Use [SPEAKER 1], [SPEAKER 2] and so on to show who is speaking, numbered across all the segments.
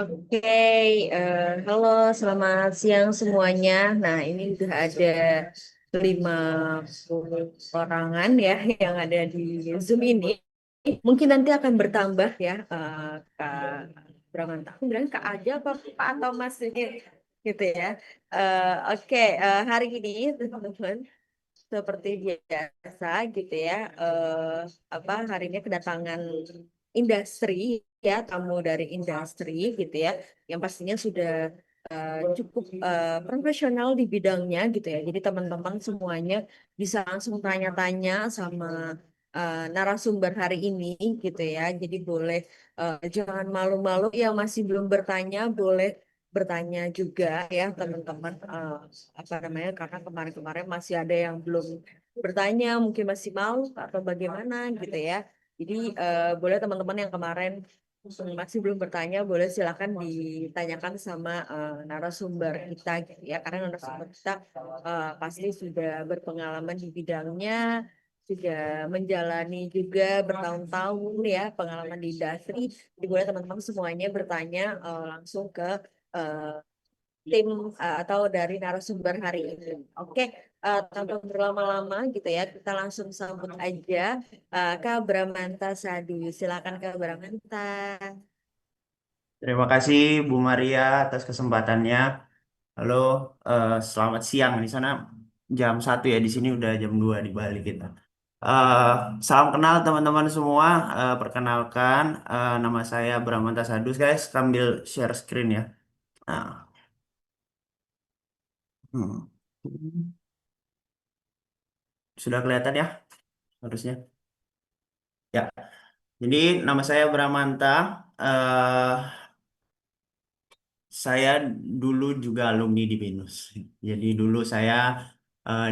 [SPEAKER 1] Oke, halo, selamat siang semuanya. Nah, ini udah ada 50 orangan ya yang ada di Zoom ini. Mungkin nanti akan bertambah ya, Kak Bramanta. Aku bilang Kak aja apa Pak atau Mas ini gitu ya. Oke, hari ini teman-teman seperti biasa gitu ya. Hari ini kedatangan industri ya, tamu dari industri gitu ya, yang pastinya sudah cukup profesional di bidangnya gitu ya. Jadi teman-teman semuanya bisa langsung tanya-tanya sama narasumber hari ini gitu ya. Jadi boleh jangan malu-malu yang masih belum bertanya, boleh bertanya juga ya teman-teman. Apa namanya, karena kemarin-kemarin masih ada yang belum bertanya, mungkin masih malu atau bagaimana gitu ya. Jadi boleh teman-teman yang kemarin masih belum bertanya, boleh silakan ditanyakan sama narasumber kita gitu ya. Karena narasumber kita pasti sudah berpengalaman di bidangnya, sudah menjalani juga bertahun-tahun ya pengalaman di industri. Jadi boleh teman-teman semuanya bertanya langsung ke eh, tim atau dari narasumber hari ini. Oke, tanpa berlama-lama gitu ya, kita langsung sambut aja Kak Bramanta Sadu. Silakan Kak Bramanta.
[SPEAKER 2] Terima kasih Bu Maria atas kesempatannya. Halo, selamat siang di sana jam 1 ya, di sini udah jam 2 di Bali kita. Eh, Salam kenal teman-teman semua. Perkenalkan, nama saya Bramanta Sadus guys. Sambil share screen ya. Nah, hmm. Sudah kelihatan ya harusnya. Ya, jadi nama saya Bramanta. Eh, Saya dulu juga alumni di BINUS. Jadi dulu saya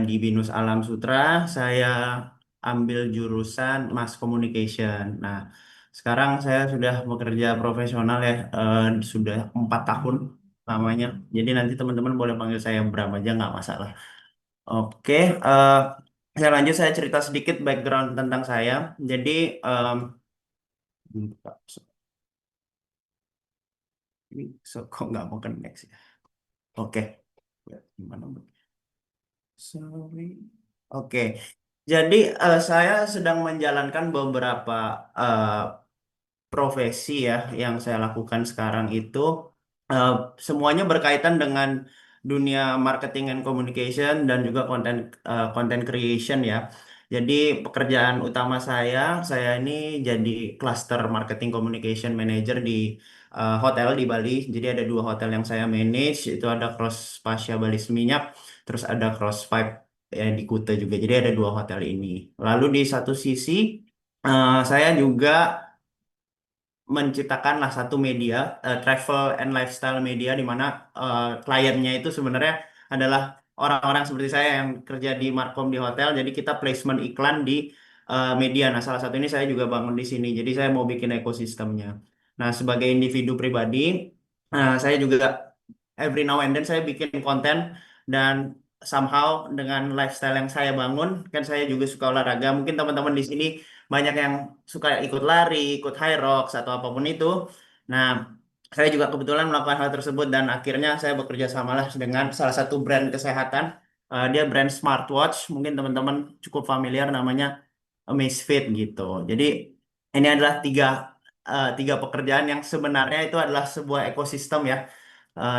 [SPEAKER 2] di BINUS Alam Sutra, saya ambil jurusan Mass Communication. Nah, sekarang saya sudah bekerja profesional ya, sudah 4 tahun lamanya. Jadi nanti teman-teman boleh panggil saya Bram aja nggak masalah. Oke, eh, saya lanjut, saya cerita sedikit background tentang saya. Jadi, ini kok nggak mau connect sih? Oke, ya, gimana? Sorry. Oke, jadi saya sedang menjalankan beberapa eh, profesi ya yang saya lakukan sekarang itu eh, semuanya berkaitan dengan dunia marketing and communication dan juga content creation ya. Jadi pekerjaan utama saya ini jadi cluster marketing communication manager di hotel di Bali. Jadi ada 2 hotel yang saya manage, itu ada Cross Pasha Bali Seminyak, terus ada Cross Vibe di Kuta juga. Jadi ada 2 hotel ini. Lalu di satu sisi saya juga menciptakanlah satu media, travel and lifestyle media, di mana kliennya itu sebenarnya adalah orang-orang seperti saya yang kerja di Markom di hotel. Jadi kita placement iklan di media. Nah, salah satu ini saya juga bangun di sini. Jadi saya mau bikin ekosistemnya. Nah, sebagai individu pribadi, saya juga every now and then saya bikin konten, dan somehow dengan lifestyle yang saya bangun, kan saya juga suka olahraga. Mungkin teman-teman di sini banyak yang suka ikut lari, ikut high rocks atau apapun itu. Nah, saya juga kebetulan melakukan hal tersebut, dan akhirnya saya bekerja samalah dengan salah satu brand kesehatan. Dia brand smartwatch, mungkin teman-teman cukup familiar namanya Amazfit gitu. Jadi ini adalah tiga pekerjaan yang sebenarnya itu adalah sebuah ekosistem ya.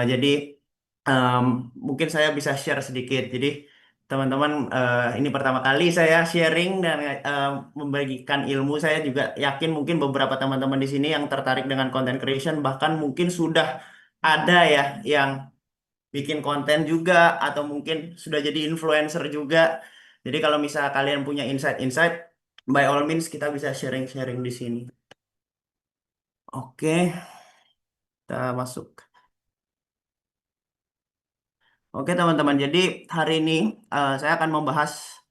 [SPEAKER 2] Jadi em, mungkin saya bisa share sedikit. Jadi teman-teman, ini pertama kali saya sharing dan membagikan ilmu. Saya juga yakin mungkin beberapa teman-teman di sini yang tertarik dengan content creation, bahkan mungkin sudah ada ya yang bikin konten juga, atau mungkin sudah jadi influencer juga. Jadi kalau misal kalian punya insight-insight, by all means kita bisa sharing-sharing di sini. Oke, kita masuk. Oke teman-teman, jadi hari ini saya akan membahas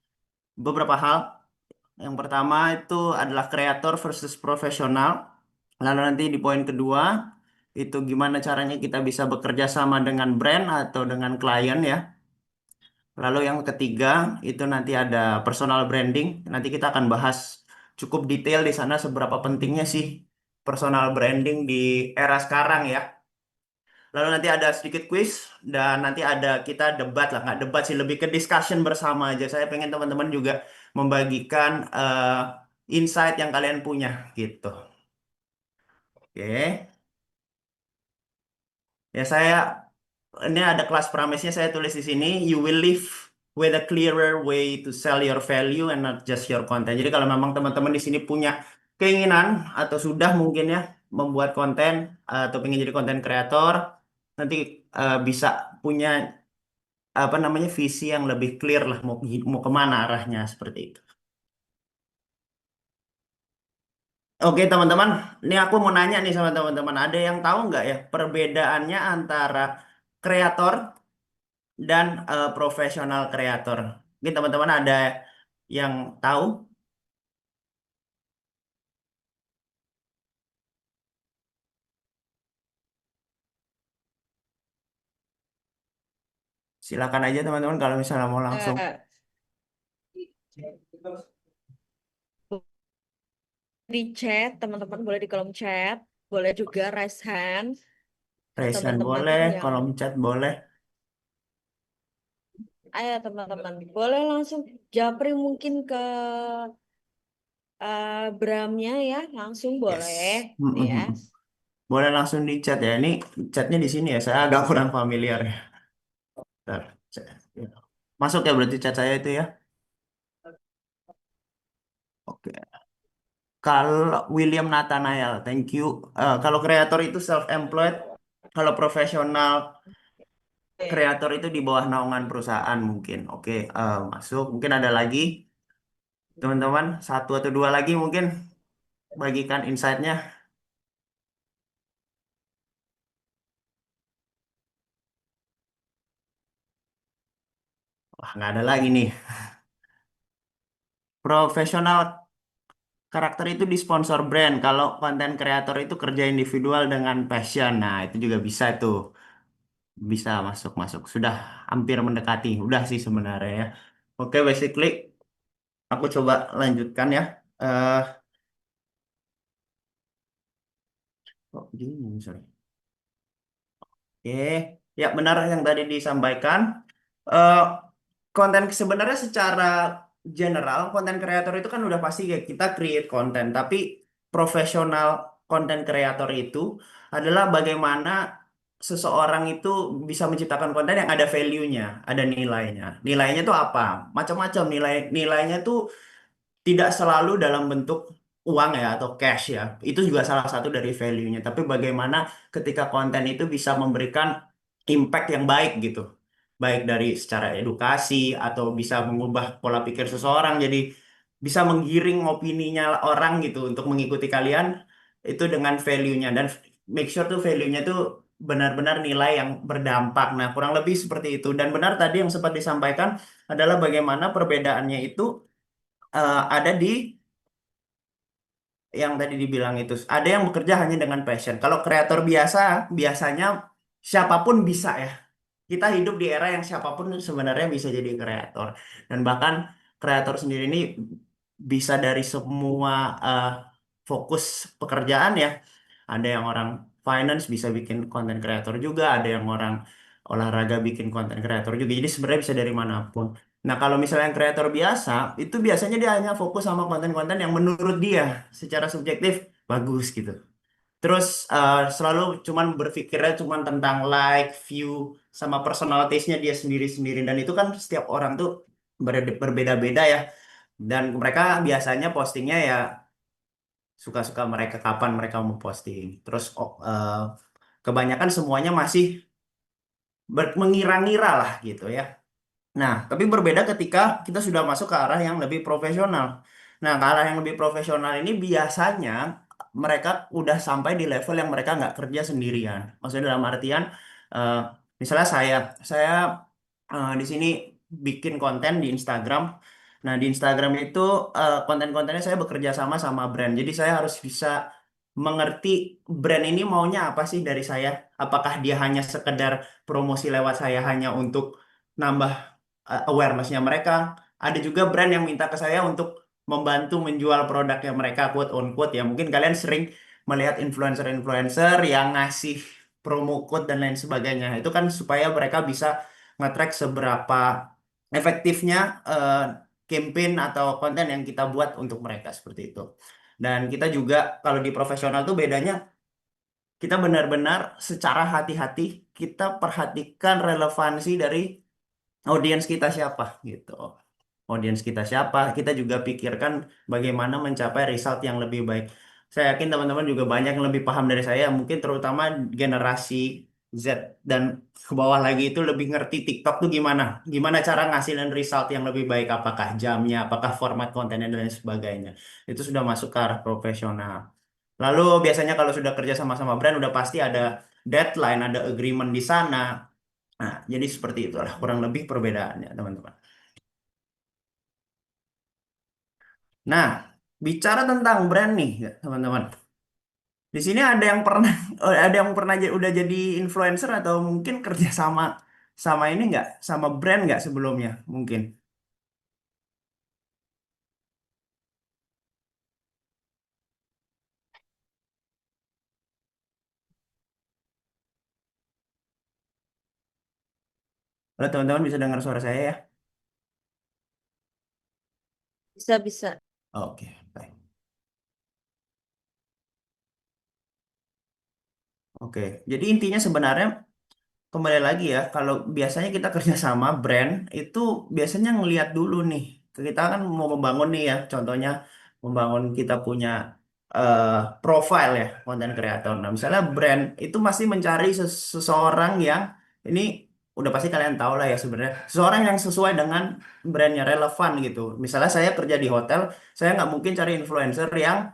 [SPEAKER 2] beberapa hal. Yang pertama itu adalah kreator versus profesional. Lalu nanti di poin kedua itu gimana caranya kita bisa bekerja sama dengan brand atau dengan klien ya. Lalu yang ketiga itu nanti ada personal branding. Nanti kita akan bahas cukup detail di sana seberapa pentingnya sih personal branding di era sekarang ya. Lalu nanti ada sedikit quiz dan nanti ada kita debat lah, nggak debat sih, lebih ke discussion bersama aja. Saya pengen teman-teman juga membagikan insight yang kalian punya gitu. Oke. Ya saya ini ada kelas premisnya saya tulis di sini. You will live with a clearer way to sell your value and not just your content. Jadi kalau memang teman-teman di sini punya keinginan atau sudah mungkin ya membuat konten atau pengen jadi konten kreator, nanti bisa punya apa namanya visi yang lebih clear lah mau kemana arahnya seperti itu. Oke teman-teman, ini aku mau nanya nih sama teman-teman, ada yang tahu nggak ya perbedaannya antara kreator dan profesional kreator? Mungkin teman-teman ada yang tahu? Silakan aja teman-teman kalau misalnya mau langsung
[SPEAKER 1] Eh, di chat, teman-teman boleh di kolom chat, boleh juga raise hand.
[SPEAKER 2] raise hand
[SPEAKER 1] Teman-teman
[SPEAKER 2] boleh,
[SPEAKER 1] yang,
[SPEAKER 2] kolom chat boleh.
[SPEAKER 1] ayo teman-teman, boleh langsung japri mungkin ke Bramnya ya, langsung boleh,
[SPEAKER 2] Yes. Mm,
[SPEAKER 1] nih
[SPEAKER 2] mm,
[SPEAKER 1] ya.
[SPEAKER 2] mm. Boleh langsung di chat ya. Ini chatnya di sini ya. Saya agak kurang familiar ya. Bentar. Ya. Masuk ya berarti chat saya itu ya. Oke. Kalau William Nathanael, thank you. Kalau kreator itu self-employed, kalau profesional kreator itu di bawah naungan perusahaan mungkin. Oke, masuk. Mungkin ada lagi, teman-teman, satu atau dua lagi mungkin bagikan insight-nya. Wah, nggak ada lagi nih. Profesional karakter itu di sponsor brand. Kalau konten kreator itu kerja individual dengan passion. Nah, itu juga bisa tuh. Bisa masuk masuk. Sudah hampir mendekati. Udah sih sebenarnya ya. Oke, basically aku coba lanjutkan ya. Eh, kok gini, sorry. Oke, ya benar yang tadi disampaikan. Eh, konten sebenarnya secara general konten kreator itu kan udah pasti kayak kita create konten, tapi profesional konten kreator itu adalah bagaimana seseorang itu bisa menciptakan konten yang ada value-nya, ada nilainya. Nilainya itu apa? Macam-macam nilainya tuh tidak selalu dalam bentuk uang ya atau cash ya. Itu juga salah satu dari value-nya. Tapi bagaimana ketika konten itu bisa memberikan impact yang baik gitu. Baik dari secara edukasi atau bisa mengubah pola pikir seseorang jadi bisa menggiring opininya orang gitu untuk mengikuti kalian itu dengan value-nya dan make sure tuh value-nya tuh benar-benar nilai yang berdampak. Nah, kurang lebih seperti itu. Dan benar tadi yang sempat disampaikan adalah bagaimana perbedaannya itu ada di yang tadi dibilang itu ada yang bekerja hanya dengan passion. Kalau kreator biasanya siapapun bisa ya. Kita hidup di era yang siapapun sebenarnya bisa jadi kreator. Dan bahkan kreator sendiri ini bisa dari semua eh, fokus pekerjaan ya. Ada yang orang finance bisa bikin konten kreator juga, ada yang orang olahraga bikin konten kreator juga. Jadi sebenarnya bisa dari manapun. Nah, kalau misalnya yang kreator biasa, itu biasanya dia hanya fokus sama konten-konten yang menurut dia secara subjektif bagus gitu. Terus selalu cuman berpikirnya cuman tentang like, view, sama personal taste-nya dia sendiri-sendiri. Dan itu kan setiap orang tuh berbeda-beda ya. Dan mereka biasanya postingnya ya suka-suka mereka kapan mereka mau posting. Terus kebanyakan semuanya masih mengira-ngira lah gitu ya. Nah, tapi berbeda ketika kita sudah masuk ke arah yang lebih profesional. Nah, ke arah yang lebih profesional ini biasanya mereka udah sampai di level yang mereka nggak kerja sendirian. Maksudnya dalam artian, eh, misalnya saya di sini bikin konten di Instagram. Nah, di Instagram itu konten-kontennya saya bekerja sama sama brand. Jadi saya harus bisa mengerti brand ini maunya apa sih dari saya. Apakah dia hanya sekedar promosi lewat saya hanya untuk nambah awareness-nya mereka. Ada juga brand yang minta ke saya untuk membantu menjual produknya mereka quote on quote ya. Mungkin kalian sering melihat influencer-influencer yang ngasih promo code dan lain sebagainya. Itu kan supaya mereka bisa nge-track seberapa efektifnya eh, campaign atau konten yang kita buat untuk mereka seperti itu. Dan kita juga kalau di profesional tuh bedanya kita benar-benar secara hati-hati kita perhatikan relevansi dari audiens kita siapa gitu. Audiens kita siapa, kita juga pikirkan bagaimana mencapai result yang lebih baik. Saya yakin teman-teman juga banyak yang lebih paham dari saya, mungkin terutama generasi Z dan ke bawah lagi itu lebih ngerti TikTok tuh gimana. Gimana cara ngasilin result yang lebih baik, apakah jamnya, apakah format kontennya dan lain sebagainya. Itu sudah masuk ke arah profesional. Lalu biasanya kalau sudah kerja sama-sama brand udah pasti ada deadline, ada agreement di sana. Nah, jadi seperti itulah kurang lebih perbedaannya, teman-teman. Nah, bicara tentang brand nih, ya, teman-teman. Di sini ada yang pernah ada yang pernah udah jadi influencer atau mungkin kerja sama sama ini nggak, sama brand nggak sebelumnya mungkin. Kalau teman-teman bisa dengar suara saya ya.
[SPEAKER 1] Bisa, bisa.
[SPEAKER 2] Oke, baik. Oke. Jadi intinya sebenarnya kembali lagi ya, kalau biasanya kita kerja sama brand itu biasanya ngelihat dulu nih. Kita kan mau membangun nih ya, contohnya membangun kita punya eh, profile ya, konten kreator. Nah, misalnya brand itu masih mencari seseorang yang ini udah pasti kalian tahu lah ya sebenarnya, seseorang yang sesuai dengan brandnya relevan gitu. Misalnya saya kerja di hotel, saya nggak mungkin cari influencer yang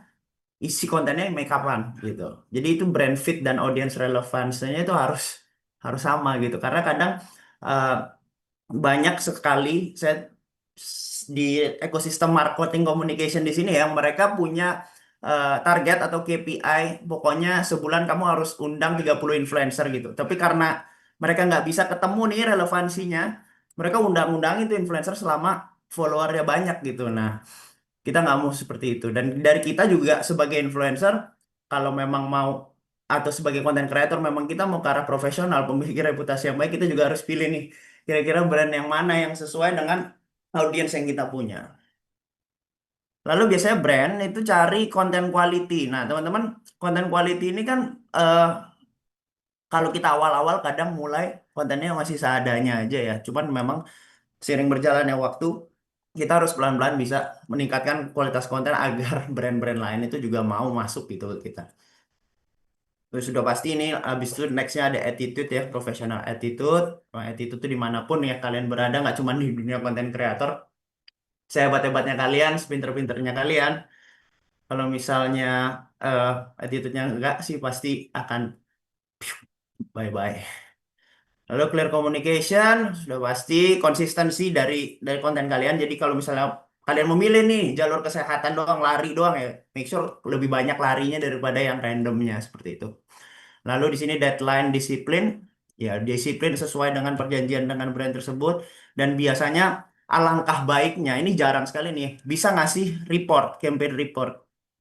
[SPEAKER 2] isi kontennya make upan gitu. Jadi itu brand fit dan audience relevansinya itu harus harus sama gitu. Karena kadang eh, banyak sekali saya di ekosistem marketing communication di sini yang mereka punya target atau KPI, pokoknya sebulan kamu harus undang 30 influencer gitu. Tapi karena mereka nggak bisa ketemu nih relevansinya, mereka undang-undang itu influencer selama followernya banyak gitu. Nah, kita nggak mau seperti itu. Dan dari kita juga sebagai influencer, kalau memang mau atau sebagai content creator memang kita mau ke arah profesional, memiliki reputasi yang baik, kita juga harus pilih nih kira-kira brand yang mana yang sesuai dengan audiens yang kita punya. Lalu biasanya brand itu cari konten quality. Nah, teman-teman, konten quality ini kan eh, kalau kita awal-awal kadang mulai kontennya masih seadanya aja ya. Cuman memang seiring berjalannya waktu kita harus pelan-pelan bisa meningkatkan kualitas konten agar brand-brand lain itu juga mau masuk gitu ke kita. Terus sudah pasti ini habis itu nextnya ada attitude ya, professional attitude. Nah, attitude itu dimanapun ya kalian berada, nggak cuma di dunia konten kreator. Sehebat-hebatnya kalian, sepinter-pinternya kalian. Kalau misalnya eh attitude-nya enggak sih pasti akan bye-bye. Lalu clear communication, sudah pasti konsistensi dari konten kalian. Jadi kalau misalnya kalian memilih nih jalur kesehatan doang, lari doang ya, make sure lebih banyak larinya daripada yang randomnya seperti itu. Lalu di sini deadline disiplin, ya disiplin sesuai dengan perjanjian dengan brand tersebut. Dan biasanya alangkah baiknya, ini jarang sekali nih, bisa ngasih report, campaign report.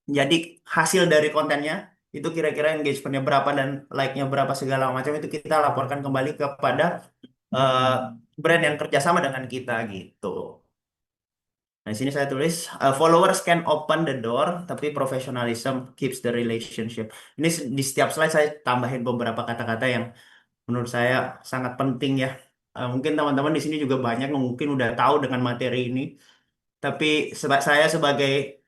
[SPEAKER 2] Jadi hasil dari kontennya itu kira-kira engagementnya berapa dan like-nya berapa segala macam itu kita laporkan kembali kepada eh, brand yang kerjasama dengan kita gitu. Nah, di sini saya tulis followers can open the door, tapi professionalism keeps the relationship. Ini di setiap slide saya tambahin beberapa kata-kata yang menurut saya sangat penting ya. Mungkin teman-teman di sini juga banyak yang mungkin udah tahu dengan materi ini, tapi saya sebagai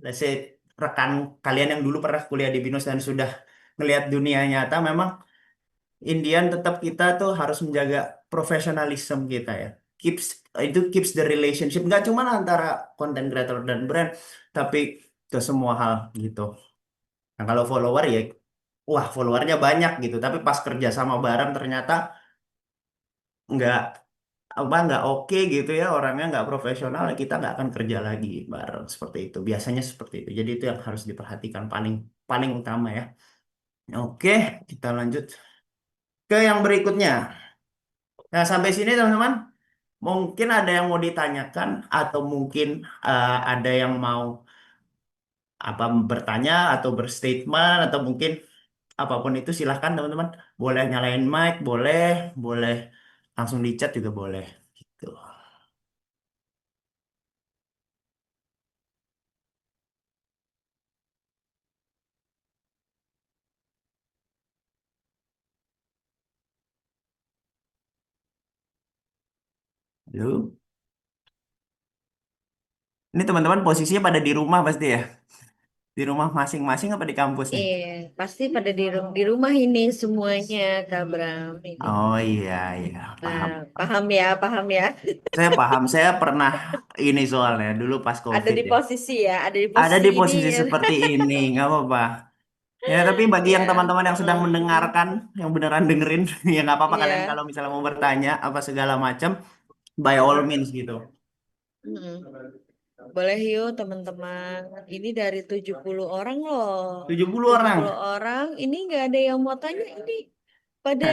[SPEAKER 2] let's say rekan kalian yang dulu pernah kuliah di BINUS dan sudah melihat dunia nyata, memang Indian tetap kita tuh harus menjaga profesionalisme kita ya. Keeps itu keeps the relationship nggak cuma antara content creator dan brand, tapi ke semua hal gitu. Nah kalau follower ya, wah followernya banyak gitu, tapi pas kerja sama bareng ternyata nggak nggak oke gitu ya, orangnya nggak profesional, kita nggak akan kerja lagi bareng seperti itu. Biasanya seperti itu. Jadi itu yang harus diperhatikan paling paling utama ya. Oke, kita lanjut ke yang berikutnya. Nah, sampai sini teman-teman, mungkin ada yang mau ditanyakan atau mungkin ada yang mau apa bertanya atau berstatement atau mungkin apapun itu silahkan teman-teman. Boleh nyalain mic, boleh, boleh langsung di chat juga boleh. Gitu. Halo. Ini teman-teman posisinya pada di rumah pasti ya? Di rumah masing-masing apa di kampus nih?
[SPEAKER 1] Iya, pasti pada di rumah ini semuanya, Kak Bram ini.
[SPEAKER 2] Oh iya, iya, paham.
[SPEAKER 1] Paham ya, paham ya.
[SPEAKER 2] Saya paham, saya pernah ini soalnya dulu pas
[SPEAKER 1] Ada
[SPEAKER 2] COVID
[SPEAKER 1] di
[SPEAKER 2] ya.
[SPEAKER 1] posisi ya, ada di
[SPEAKER 2] Ada
[SPEAKER 1] posisi
[SPEAKER 2] di
[SPEAKER 1] ini.
[SPEAKER 2] posisi seperti ini, nggak apa-apa. Ya, tapi bagi yang
[SPEAKER 1] Ya,
[SPEAKER 2] teman-teman yang sedang mendengarkan, yang beneran dengerin, ya nggak apa-apa kalian
[SPEAKER 1] iya.
[SPEAKER 2] kalau misalnya mau bertanya apa segala macam, by all means gitu.
[SPEAKER 1] Mm. Boleh yuk teman-teman. Ini dari 70 orang loh.
[SPEAKER 2] 70
[SPEAKER 1] tujuh
[SPEAKER 2] orang.
[SPEAKER 1] puluh orang, ini nggak ada yang mau tanya ini. Pada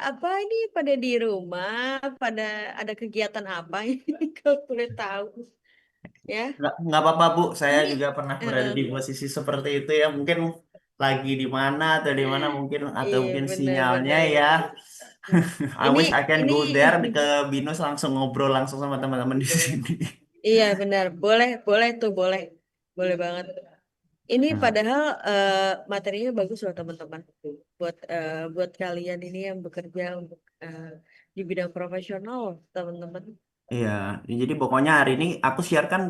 [SPEAKER 1] apa ini? Pada di rumah, pada ada kegiatan apa ini? Kalau boleh tahu ya.
[SPEAKER 2] Nggak apa-apa Bu, saya
[SPEAKER 1] Ini
[SPEAKER 2] juga pernah berada di
[SPEAKER 1] eh,
[SPEAKER 2] posisi seperti itu ya. Mungkin lagi di mana atau di mana mungkin atau
[SPEAKER 1] iya
[SPEAKER 2] mungkin sinyalnya
[SPEAKER 1] benar-benar.
[SPEAKER 2] ya. I
[SPEAKER 1] Ini
[SPEAKER 2] wish I can
[SPEAKER 1] ini
[SPEAKER 2] go there ke Binus langsung ngobrol langsung sama teman-teman di sini.
[SPEAKER 1] iya benar. Boleh, boleh tuh, boleh. Boleh banget. Ini
[SPEAKER 2] Nah,
[SPEAKER 1] padahal materinya bagus loh teman-teman. Buat kalian ini yang bekerja untuk di bidang profesional, teman-teman.
[SPEAKER 2] iya, jadi pokoknya hari ini aku siarkan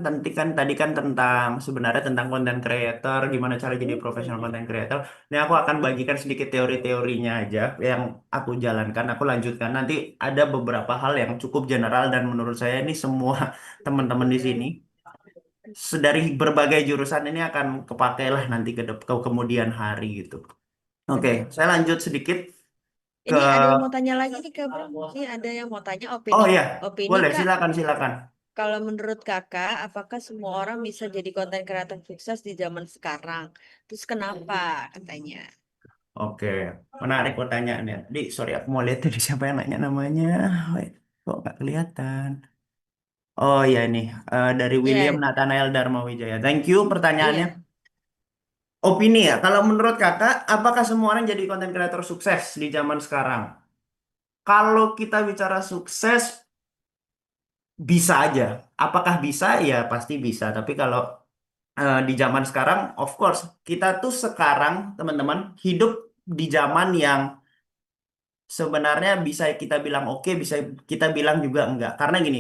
[SPEAKER 2] tadi kan tentang sebenarnya tentang konten creator, gimana cara jadi profesional konten creator. Ini aku akan bagikan sedikit teori-teorinya aja yang aku jalankan, aku lanjutkan. Nanti ada beberapa hal yang cukup general dan menurut saya ini semua teman-teman di sini dari berbagai jurusan ini akan kepakai lah nanti ke kemudian hari gitu. Oke,
[SPEAKER 1] Benar.
[SPEAKER 2] saya lanjut sedikit ke.
[SPEAKER 1] Ini ada yang mau tanya lagi nih Kak Bram. Ini ada yang mau tanya
[SPEAKER 2] Oh
[SPEAKER 1] opini.
[SPEAKER 2] ya,
[SPEAKER 1] Opini
[SPEAKER 2] boleh
[SPEAKER 1] Kak,
[SPEAKER 2] silakan silakan.
[SPEAKER 1] kalau menurut Kakak, apakah semua orang bisa jadi konten kreator sukses di zaman sekarang? Terus kenapa katanya?
[SPEAKER 2] Oke, menarik pertanyaannya. Di, sorry aku mau lihat tadi siapa yang nanya namanya. Wait, kok nggak kelihatan? Oh iya ini dari William
[SPEAKER 1] Ya,
[SPEAKER 2] Nathanael Darmawijaya. Thank you pertanyaannya.
[SPEAKER 1] iya.
[SPEAKER 2] Opini ya, kalau menurut kakak, apakah semua orang jadi konten kreator sukses di zaman sekarang? Kalau kita bicara sukses, bisa aja. Apakah bisa? Ya pasti bisa. Tapi kalau di zaman sekarang, of course, kita tuh sekarang teman-teman hidup di zaman yang sebenarnya bisa kita bilang oke, bisa kita bilang juga enggak. Karena gini,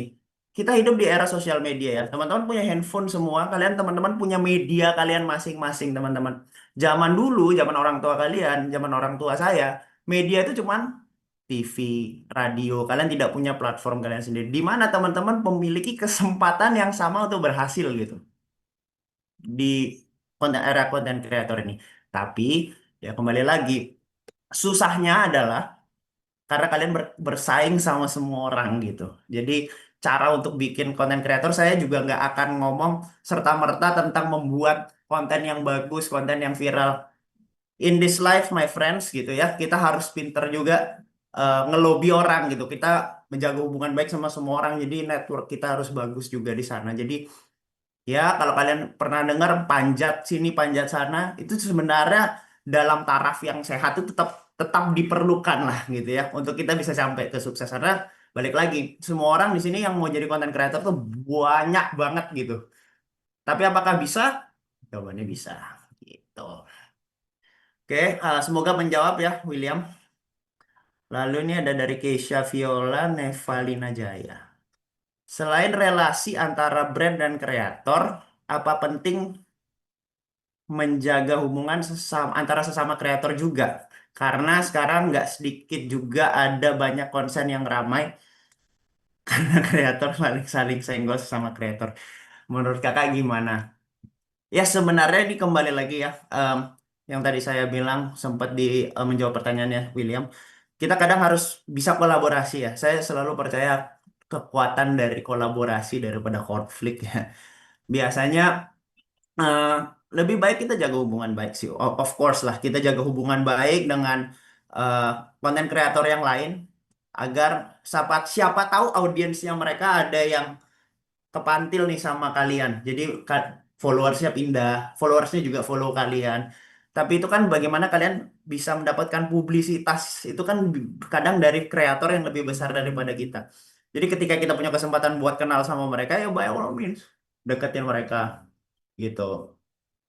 [SPEAKER 2] kita hidup di era sosial media ya. Teman-teman punya handphone semua, kalian teman-teman punya media kalian masing-masing, teman-teman. Zaman dulu, zaman orang tua kalian, zaman orang tua saya, media itu cuman TV, radio. Kalian tidak punya platform kalian sendiri. Di mana teman-teman memiliki kesempatan yang sama untuk berhasil gitu di era konten kreator ini. Tapi ya kembali lagi, susahnya adalah karena kalian bersaing sama semua orang gitu. Jadi cara untuk bikin konten kreator saya juga nggak akan ngomong serta-merta tentang membuat konten yang bagus, konten yang viral. In this life, my friends gitu ya, kita harus pinter juga ngelobi orang gitu. Kita menjaga hubungan baik sama semua orang. Jadi network kita harus bagus juga di sana. Jadi ya, kalau kalian pernah dengar panjat sini, panjat sana, itu sebenarnya dalam taraf yang sehat itu tetap tetap diperlukan lah gitu ya untuk kita bisa sampai ke sukses. Karena balik lagi, semua orang di sini yang mau jadi content creator tuh banyak banget gitu. Tapi apakah bisa? Jawabannya bisa. Gitu. Oke, semoga menjawab ya, William. Lalu ini ada dari Keisha Viola Nevalina Jaya. Selain relasi antara brand dan kreator, apa penting menjaga hubungan antara sesama kreator juga. Karena sekarang nggak sedikit juga ada banyak konsen yang ramai karena kreator saling senggol sesama kreator. Menurut kakak gimana? Ya sebenarnya ini kembali lagi ya, yang tadi saya bilang sempat menjawab pertanyaannya William. Kita kadang harus bisa kolaborasi ya. Saya selalu percaya kekuatan dari kolaborasi daripada konflik ya. Biasanya eh, lebih baik kita jaga hubungan baik sih. Of course lah, kita jaga hubungan baik dengan eh, konten kreator yang lain agar siapa tahu audiensnya mereka ada yang kepantil nih sama kalian. Jadi followersnya pindah, followersnya juga follow kalian. Tapi itu kan bagaimana kalian bisa mendapatkan publisitas itu kan kadang dari kreator yang lebih besar daripada kita. Jadi ketika kita punya kesempatan buat kenal sama mereka ya by all means deketin mereka gitu.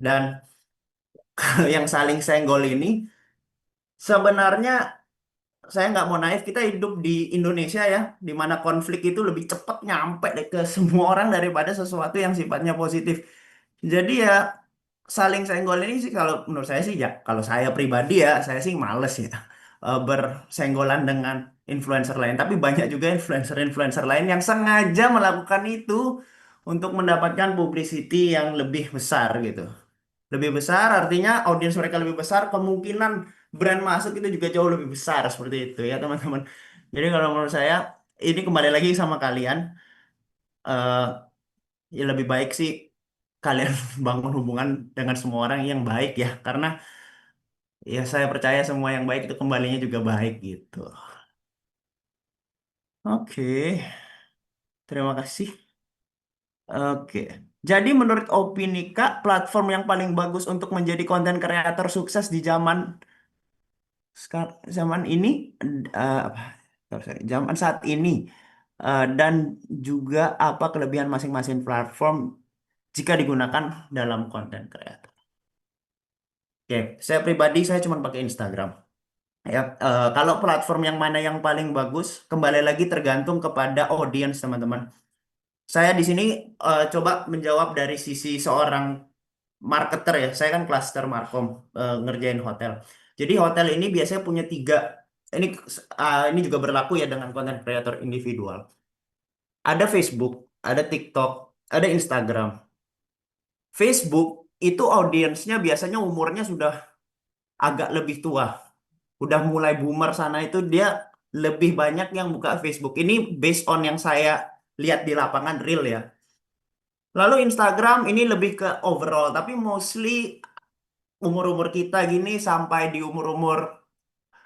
[SPEAKER 2] Dan yang saling senggol ini sebenarnya saya nggak mau naif, kita hidup di Indonesia ya, di mana konflik itu lebih cepat nyampe deh ke semua orang daripada sesuatu yang sifatnya positif. Jadi ya saling senggol ini sih kalau menurut saya sih ya, kalau saya pribadi ya, saya sih males ya bersenggolan dengan influencer lain. Tapi banyak juga influencer-influencer lain yang sengaja melakukan itu untuk mendapatkan publicity yang lebih besar gitu. Lebih besar artinya audiens mereka lebih besar, kemungkinan brand masuk itu juga jauh lebih besar seperti itu ya teman-teman. Jadi kalau menurut saya ini kembali lagi sama kalian, eh ya lebih baik sih kalian bangun hubungan dengan semua orang yang baik ya, karena ya saya percaya semua yang baik itu kembalinya juga baik gitu. Oke, terima kasih. Oke. Jadi menurut opini Kak, platform yang paling bagus untuk menjadi konten kreator sukses di zaman ini apa? Sorry, zaman saat ini dan juga apa kelebihan masing-masing platform jika digunakan dalam konten kreator. Oke, saya pribadi saya cuma pakai Instagram. Ya, kalau platform yang mana yang paling bagus, kembali lagi tergantung kepada audiens teman-teman. Saya di sini coba menjawab dari sisi seorang marketer ya. Saya kan cluster markom ngerjain hotel. Jadi hotel ini biasanya punya tiga. Ini ini juga berlaku ya dengan konten kreator individual. Ada Facebook, ada TikTok, ada Instagram. Facebook itu audiensnya biasanya umurnya sudah agak lebih tua. Udah mulai boomer sana itu dia lebih banyak yang buka Facebook. Ini based on yang saya lihat di lapangan real ya. Lalu Instagram ini lebih ke overall, tapi mostly umur-umur kita gini sampai di umur-umur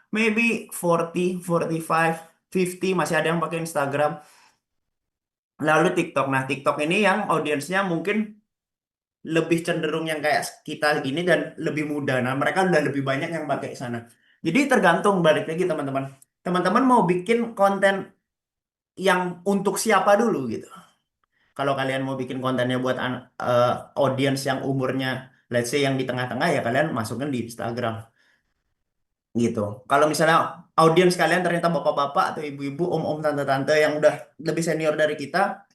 [SPEAKER 2] maybe 40, 45, 50 masih ada yang pakai Instagram. Lalu TikTok. Nah, TikTok ini yang audiensnya mungkin lebih cenderung yang kayak kita gini dan lebih muda. Nah, mereka udah lebih banyak yang pakai sana. Jadi tergantung balik lagi teman-teman. Teman-teman mau bikin konten yang untuk siapa dulu gitu. Kalau kalian mau bikin kontennya buat audiens yang umurnya let's say yang di tengah-tengah ya kalian masukin di Instagram gitu. Kalau misalnya audiens kalian ternyata bapak-bapak atau ibu-ibu, om-om, tante-tante yang udah lebih senior dari kita,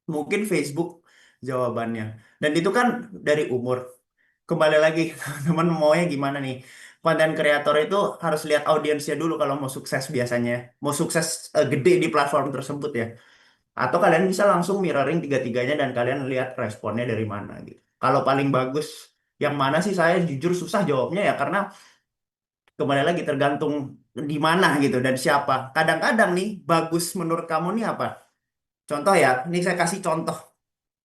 [SPEAKER 2] mungkin Facebook jawabannya. Dan itu kan dari umur. Kembali lagi, teman maunya gimana nih? Konten kreator itu harus lihat audiensnya dulu kalau mau sukses biasanya. Mau sukses gede di platform tersebut ya. Atau kalian bisa langsung mirroring tiga-tiganya dan kalian lihat responnya dari mana gitu. Kalau paling bagus yang mana sih saya jujur susah jawabnya ya karena kembali lagi tergantung di mana gitu dan siapa. Kadang-kadang nih bagus menurut kamu nih apa? Contoh ya, ini saya kasih contoh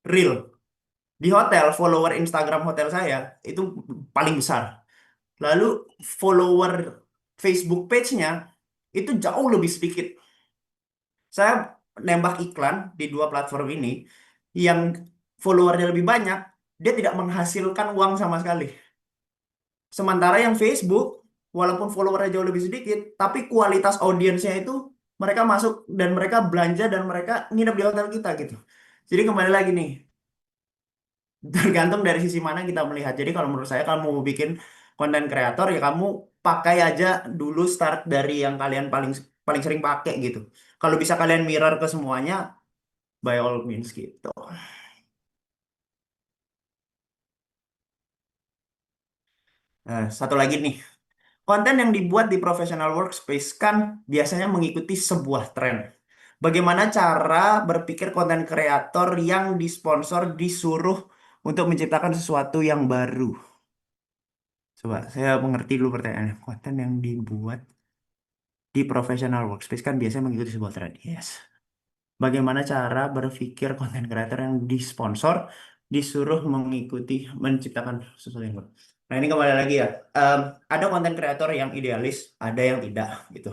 [SPEAKER 2] real. Di hotel, follower Instagram hotel saya itu paling besar. Lalu follower Facebook page-nya itu jauh lebih sedikit. Saya nembak iklan di dua platform ini yang followernya lebih banyak, dia tidak menghasilkan uang sama sekali. Sementara yang Facebook, walaupun followernya jauh lebih sedikit, tapi kualitas audiensnya itu mereka masuk dan mereka belanja dan mereka nginep di hotel kita gitu. Jadi kembali lagi nih, tergantung dari sisi mana kita melihat. Jadi kalau menurut saya kamu mau bikin konten kreator ya kamu pakai aja dulu start dari yang kalian paling paling sering pakai gitu. Kalau bisa kalian mirror ke semuanya, by all means gitu. Nah, satu lagi nih, konten yang dibuat di professional workspace kan biasanya mengikuti sebuah tren. Bagaimana cara berpikir konten kreator yang disponsor disuruh untuk menciptakan sesuatu yang baru? Coba saya mengerti dulu pertanyaannya. Konten yang dibuat di professional workspace kan biasanya mengikuti sebuah tren. Yes. Bagaimana cara berpikir konten kreator yang disponsor disuruh mengikuti menciptakan sesuatu yang baru. Nah ini kembali lagi ya. Em, ada konten kreator yang idealis, ada yang tidak gitu.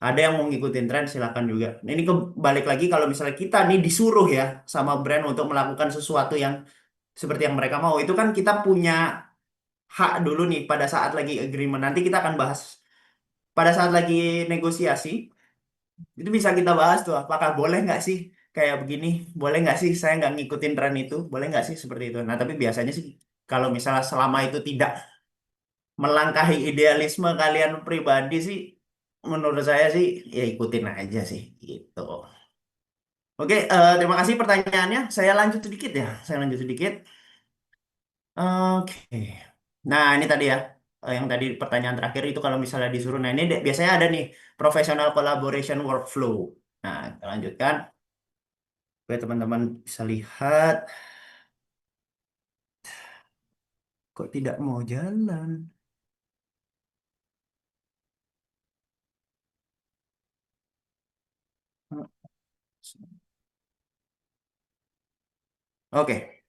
[SPEAKER 2] Ada yang mau ngikutin tren silakan juga. Nah, ini kebalik lagi kalau misalnya kita nih disuruh ya sama brand untuk melakukan sesuatu yang seperti yang mereka mau, itu kan kita punya hak dulu nih pada saat lagi agreement. Nanti kita akan bahas pada saat lagi negosiasi. Itu bisa kita bahas tuh, apakah boleh nggak sih kayak begini, boleh nggak sih saya nggak ngikutin tren itu, boleh nggak sih seperti itu. Nah, tapi biasanya sih kalau misalnya selama itu tidak melangkahi idealisme kalian pribadi sih, menurut saya sih ya ikutin aja sih gitu. Oke, terima kasih pertanyaannya. Saya lanjut sedikit ya, saya lanjut sedikit. Oke. Nah, ini tadi ya, yang tadi pertanyaan terakhir itu kalau misalnya disuruh, nah ini biasanya ada nih professional collaboration workflow. Nah, kita lanjutkan. Oke, teman-teman bisa lihat. Kok tidak mau jalan? Oke.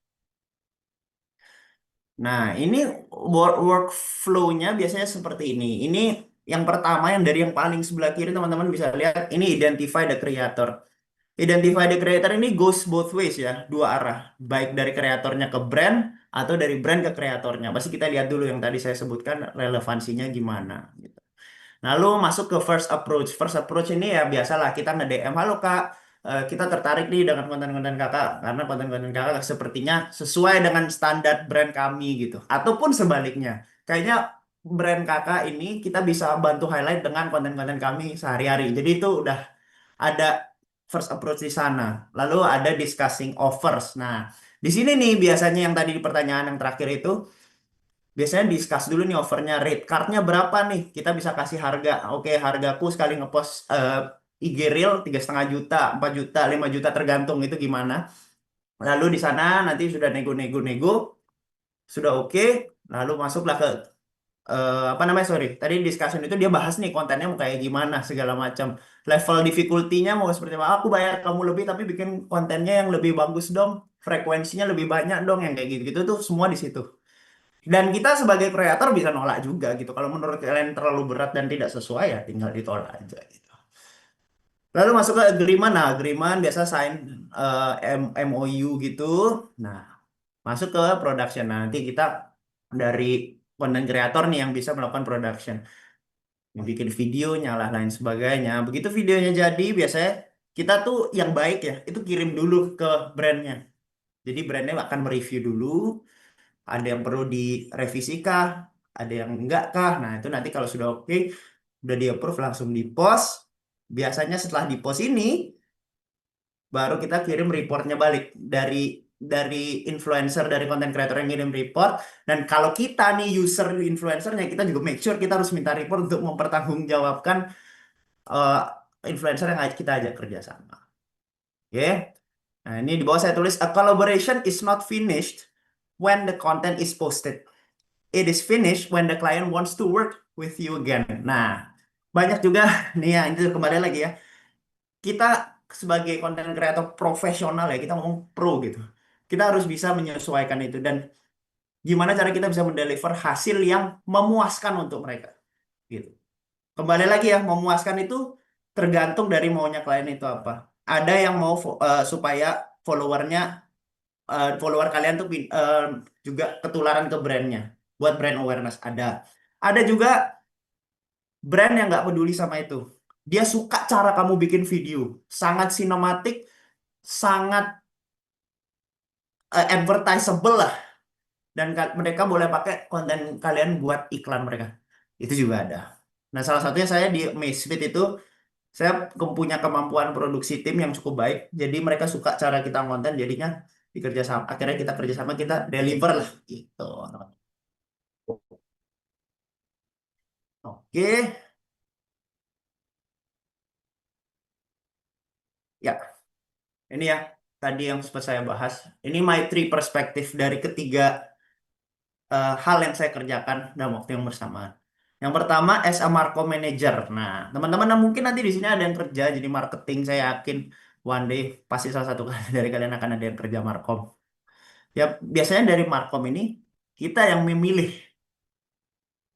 [SPEAKER 2] Nah, ini workflow-nya biasanya seperti ini. Ini yang pertama yang dari yang paling sebelah kiri teman-teman bisa lihat. Ini identify the creator. Identify the creator ini goes both ways ya, dua arah. Baik dari kreatornya ke brand atau dari brand ke kreatornya. Pasti kita lihat dulu yang tadi saya sebutkan relevansinya gimana, gitu. Lalu masuk ke first approach. First approach ini ya biasalah kita nge-DM, halo Kak, kita tertarik nih dengan konten-konten Kakak karena konten-konten Kakak sepertinya sesuai dengan standar brand kami gitu. Ataupun sebaliknya, kayaknya brand Kakak ini kita bisa bantu highlight dengan konten-konten kami sehari-hari. Jadi itu udah ada first approach di sana. Lalu ada discussing offers. Nah, di sini nih biasanya yang tadi di pertanyaan yang terakhir itu biasanya discuss dulu nih offernya, rate cardnya berapa nih, kita bisa kasih harga. Oke, hargaku sekali ngepost IG Reel 3,5 juta, 4 juta, 5 juta tergantung itu gimana. Lalu di sana nanti sudah nego-nego-nego, sudah oke, lalu masuklah ke apa namanya, sorry, tadi discussion itu dia bahas nih kontennya mau kayak gimana segala macam, level difficulty-nya mau seperti apa. Aku bayar kamu lebih tapi bikin kontennya yang lebih bagus dong, frekuensinya lebih banyak dong, yang kayak gitu gitu tuh semua di situ. Dan kita sebagai kreator bisa nolak juga gitu. Kalau menurut kalian terlalu berat dan tidak sesuai ya tinggal ditolak aja gitu. Lalu masuk ke agreement. Nah, agreement biasa sign MOU gitu. Nah, masuk ke production. Nah, nanti kita dari content creator nih yang bisa melakukan production. Yang bikin videonya lah lain sebagainya. Begitu videonya jadi biasanya kita tuh yang baik ya, itu kirim dulu ke brandnya. Jadi brandnya akan mereview dulu, ada yang perlu direvisi kah, ada yang enggak kah. Nah, itu nanti kalau sudah oke, udah di approve langsung di post. Biasanya setelah di post ini baru kita kirim reportnya balik dari influencer, dari content creator yang ngirim report. Dan kalau kita nih user influencernya, kita juga make sure kita harus minta report untuk mempertanggungjawabkan eh, influencer yang kita ajak kerjasama. Oke. Nah, ini di bawah saya tulis a collaboration is not finished when the content is posted. It is finished when the client wants to work with you again. Nah, banyak juga nih ya, itu kembali lagi ya. Kita sebagai content creator profesional ya, kita ngomong pro gitu. Kita harus bisa menyesuaikan itu dan gimana cara kita bisa mendeliver hasil yang memuaskan untuk mereka gitu. Kembali lagi ya, memuaskan itu tergantung dari maunya klien itu apa. Ada yang mau supaya followernya follower kalian tuh juga ketularan ke brandnya buat brand awareness, ada juga brand yang nggak peduli sama itu. Dia suka cara kamu bikin video, sangat sinematik, sangat advertisable lah, dan mereka boleh pakai konten kalian buat iklan mereka. Itu juga ada. Nah, salah satunya saya di Macefit itu saya punya kemampuan produksi tim yang cukup baik. Jadi mereka suka cara kita konten, jadinya dikerja sama. Akhirnya kita kerjasama, kita deliver lah gitu. Oke, ya. Ini ya, tadi yang sempat saya bahas. Ini my three perspektif dari ketiga hal yang saya kerjakan dalam waktu yang bersamaan. Yang pertama, as a Marco Manager. Nah, teman-teman mungkin nanti di sini ada yang kerja jadi marketing. Saya yakin one day pasti salah satu dari kalian akan ada yang kerja Markom. Ya, biasanya dari Markom ini kita yang memilih.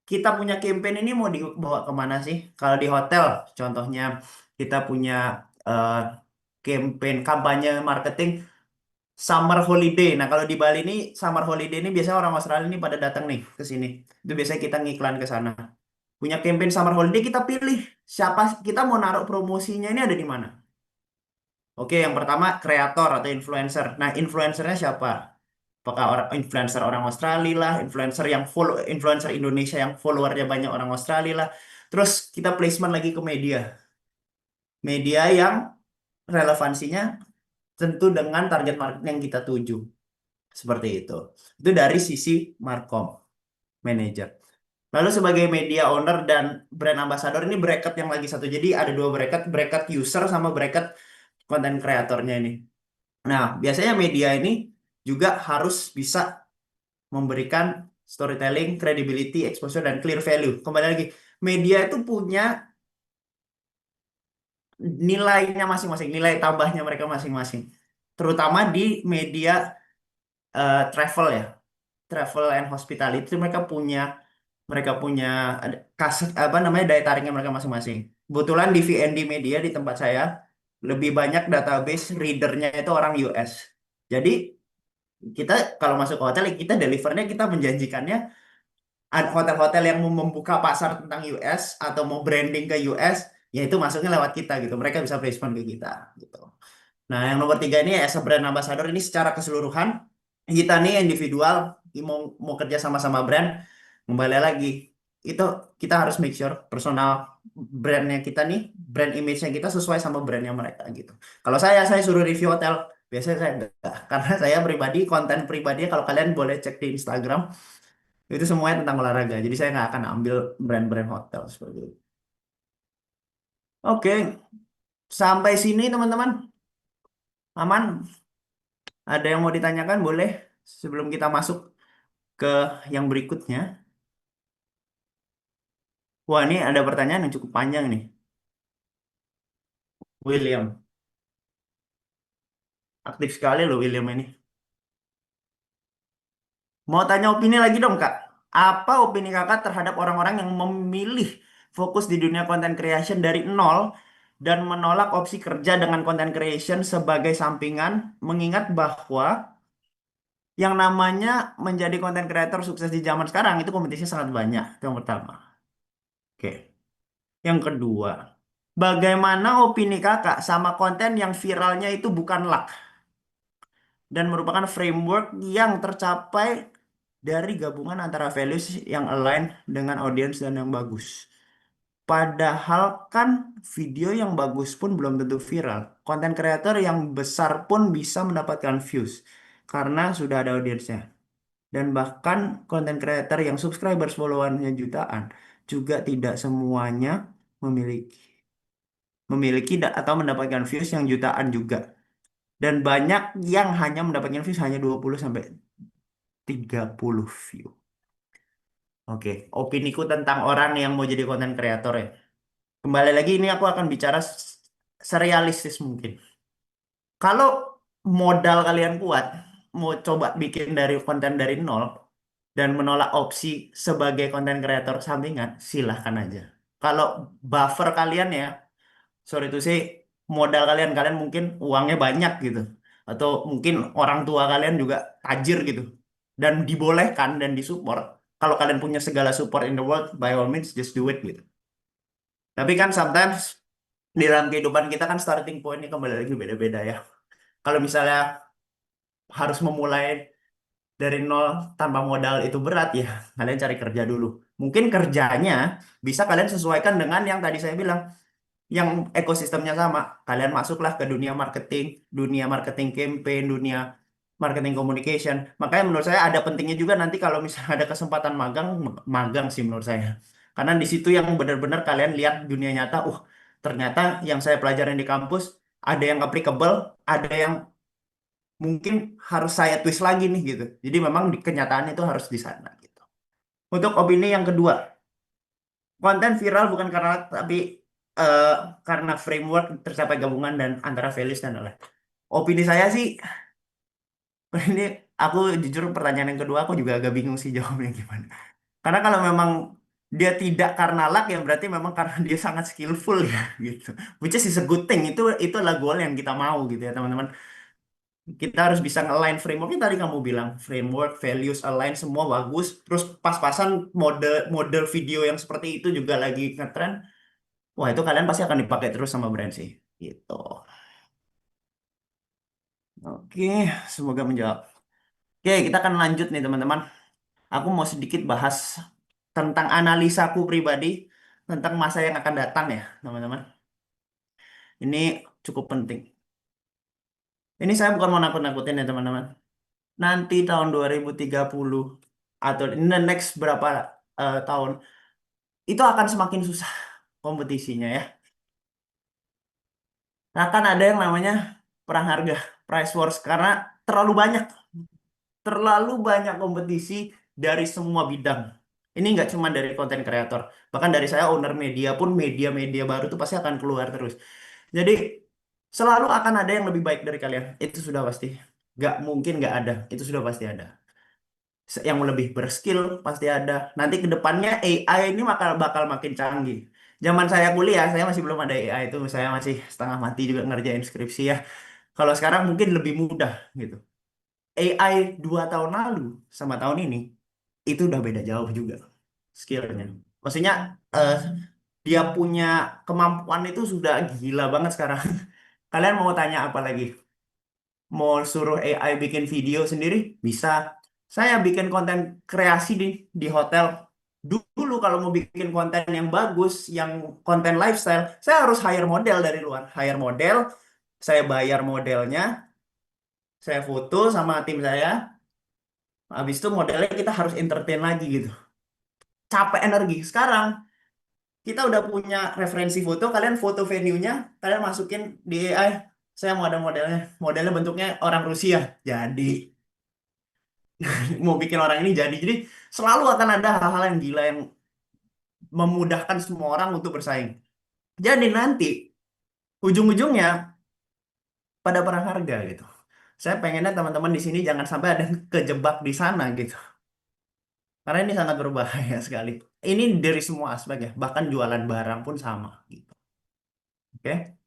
[SPEAKER 2] Kita punya campaign ini mau dibawa kemana sih? Kalau di hotel, contohnya kita punya eh, campaign kampanye marketing summer holiday. Nah, kalau di Bali ini summer holiday ini biasanya orang Australia ini pada datang nih ke sini. Itu biasanya kita ngiklan ke sana. Punya campaign summer holiday kita pilih siapa kita mau naruh promosinya ini ada di mana. Oke, yang pertama kreator atau influencer. Nah, influencernya siapa? Apakah orang influencer orang Australia lah, influencer yang follow influencer Indonesia yang followernya banyak orang Australia lah. Terus kita placement lagi ke media. Media yang relevansinya tentu dengan target market yang kita tuju. Seperti itu. Itu dari sisi Markom Manager. Lalu sebagai media owner dan brand ambassador ini bracket yang lagi satu. Jadi ada dua bracket, bracket user sama bracket konten kreatornya ini. Nah, biasanya media ini juga harus bisa memberikan storytelling, credibility, exposure, dan clear value. Kembali lagi, media itu punya nilainya masing-masing, nilai tambahnya mereka masing-masing. Terutama di media travel ya, travel and hospitality mereka punya apa namanya daya tariknya mereka masing-masing. Kebetulan di VND Media di tempat saya lebih banyak database readernya itu orang US. Jadi kita kalau masuk ke hotel kita delivernya kita menjanjikannya hotel-hotel yang mau membuka pasar tentang US atau mau branding ke US, ya itu masuknya lewat kita gitu. Mereka bisa placement ke kita gitu. Nah, yang nomor tiga ini as a brand ambassador ini secara keseluruhan kita nih individual mau mau kerja sama-sama brand kembali lagi itu kita harus make sure personal brandnya kita nih brand image-nya kita sesuai sama brandnya mereka gitu. Kalau saya suruh review hotel biasanya saya enggak karena saya pribadi konten pribadi kalau kalian boleh cek di Instagram itu semuanya tentang olahraga. Jadi saya nggak akan ambil brand-brand hotel seperti itu. Oke, sampai sini teman-teman. Aman? Ada yang mau ditanyakan boleh sebelum kita masuk ke yang berikutnya. Wah, ini ada pertanyaan yang cukup panjang nih. William, aktif sekali loh William ini. Mau tanya opini lagi dong, Kak. Apa opini Kakak terhadap orang-orang yang memilih fokus di dunia content creation dari nol dan menolak opsi kerja dengan content creation sebagai sampingan, mengingat bahwa yang namanya menjadi content creator sukses di zaman sekarang itu kompetisinya sangat banyak. Itu yang pertama. Oke. Yang kedua, bagaimana opini kakak sama konten yang viralnya itu bukan luck dan merupakan framework yang tercapai dari gabungan antara values yang align dengan audiens dan yang bagus. Padahal kan video yang bagus pun belum tentu viral. Konten kreator yang besar pun bisa mendapatkan views karena sudah ada audiensnya. Dan bahkan konten creator yang subscribers followernya jutaan juga tidak semuanya memiliki atau mendapatkan views yang jutaan juga. Dan banyak yang hanya mendapatkan views hanya 20 sampai 30 view. Oke, opiniku tentang orang yang mau jadi konten kreator ya. Kembali lagi ini aku akan bicara serealistis mungkin. Kalau modal kalian kuat, mau coba bikin dari konten dari nol dan menolak opsi sebagai konten kreator sampingan, silahkan aja. Kalau buffer kalian ya, sorry itu sih modal kalian mungkin uangnya banyak gitu atau mungkin orang tua kalian juga tajir gitu dan dibolehkan dan disupport kalau kalian punya segala support in the world by all means just do it gitu tapi kan sometimes di dalam kehidupan kita kan starting pointnya kembali lagi beda-beda ya kalau misalnya harus memulai dari nol tanpa modal itu berat ya kalian cari kerja dulu mungkin kerjanya bisa kalian sesuaikan dengan yang tadi saya bilang yang ekosistemnya sama. Kalian masuklah ke dunia marketing campaign, dunia marketing communication. Makanya menurut saya ada pentingnya juga nanti kalau misalnya ada kesempatan magang, magang sih menurut saya. Karena di situ yang benar-benar kalian lihat dunia nyata, ternyata yang saya pelajarin di kampus ada yang applicable, ada yang mungkin harus saya twist lagi nih gitu. Jadi memang di kenyataan itu harus di sana gitu. Untuk opini yang kedua, konten viral bukan karena tapi eh, karena framework tercapai gabungan dan antara values dan lain. Opini saya sih ini aku jujur pertanyaan yang kedua aku juga agak bingung sih jawabnya gimana. Karena kalau memang dia tidak karena luck ya berarti memang karena dia sangat skillful ya gitu. Which is a good thing itu adalah goal yang kita mau gitu ya teman-teman. Kita harus bisa nge-align frameworknya tadi kamu bilang framework, values, align semua bagus. Terus pas-pasan model model video yang seperti itu juga lagi ngetren. Wah itu kalian pasti akan dipakai terus sama brand sih. Gitu. Oke, semoga menjawab. Oke, kita akan lanjut nih teman-teman. Aku mau sedikit bahas tentang analisaku pribadi tentang masa yang akan datang ya, teman-teman. Ini cukup penting. Ini saya bukan mau nakut-nakutin ya, teman-teman. Nanti tahun 2030 atau in the next berapa tahun itu akan semakin susah kompetisinya ya. Nah, akan ada yang namanya perang harga, price wars karena terlalu banyak, terlalu banyak kompetisi dari semua bidang. Ini nggak cuma dari konten kreator, bahkan dari saya owner media pun media-media baru tuh pasti akan keluar terus. Jadi selalu akan ada yang lebih baik dari kalian, itu sudah pasti. Nggak mungkin nggak ada, itu sudah pasti ada. Yang lebih berskill pasti ada. Nanti ke depannya AI ini bakal bakal makin canggih. Zaman saya kuliah, saya masih belum ada AI itu, saya masih setengah mati juga ngerjain skripsi ya. Kalau sekarang mungkin lebih mudah gitu. AI 2 tahun lalu sama tahun ini itu udah beda jauh juga skillnya. Maksudnya eh, dia punya kemampuan itu sudah gila banget sekarang. Kalian mau tanya apa lagi? Mau suruh AI bikin video sendiri? Bisa. Saya bikin konten kreasi di hotel. Dulu kalau mau bikin konten yang bagus, yang konten lifestyle, saya harus hire model dari luar. Hire model, saya bayar modelnya, saya foto sama tim saya. Habis itu modelnya kita harus entertain lagi gitu. Capek energi. Sekarang kita udah punya referensi foto, kalian foto venue-nya, kalian masukin di AI. Saya mau ada modelnya. Modelnya bentuknya orang Rusia. Jadi mau bikin orang ini jadi selalu akan ada hal-hal yang gila yang memudahkan semua orang untuk bersaing. Jadi nanti ujung-ujungnya pada perang harga gitu. Saya pengennya teman-teman di sini jangan sampai ada yang kejebak di sana gitu. Karena ini sangat berbahaya sekali. Ini dari semua aspek ya, bahkan jualan barang pun sama gitu. Oke.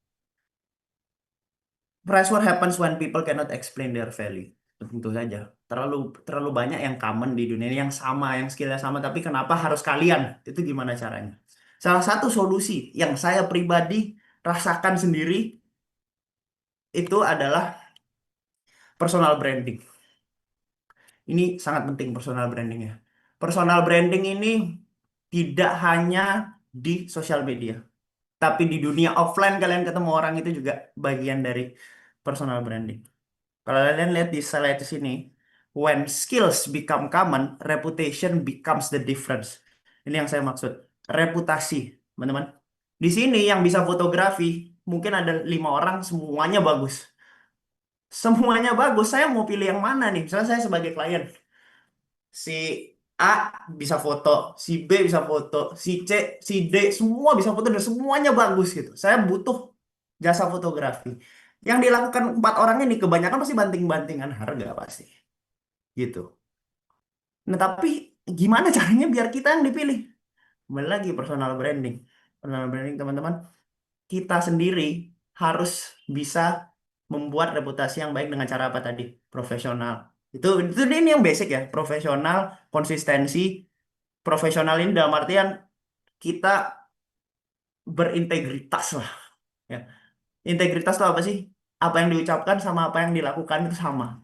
[SPEAKER 2] Price war happens when people cannot explain their value. Tentu saja. Terlalu terlalu banyak yang common di dunia ini yang sama, yang skillnya sama, tapi kenapa harus kalian? Itu gimana caranya? Salah satu solusi yang saya pribadi rasakan sendiri itu adalah personal branding. Ini sangat penting personal brandingnya. Personal branding ini tidak hanya di sosial media, tapi di dunia offline kalian ketemu orang itu juga bagian dari personal branding. Kalau kalian lihat di slide di sini, when skills become common, reputation becomes the difference. Ini yang saya maksud. Reputasi, teman-teman. Di sini yang bisa fotografi, mungkin ada 5 orang, semuanya bagus. Semuanya bagus. Saya mau pilih yang mana nih? Misalnya saya sebagai klien, si A bisa foto, si B bisa foto, si C, si D, semua bisa foto dan semuanya bagus gitu. Saya butuh jasa fotografi. Yang dilakukan 4 orang ini kebanyakan pasti banting-bantingan harga pasti gitu. Nah tapi gimana caranya biar kita yang dipilih? Kembali lagi personal branding. Personal branding teman-teman, kita sendiri harus bisa membuat reputasi yang baik dengan cara apa tadi? Profesional. Itu ini yang basic ya, profesional, konsistensi. Profesional ini dalam artian kita berintegritas lah ya. Integritas itu apa sih? Apa yang diucapkan sama apa yang dilakukan itu sama.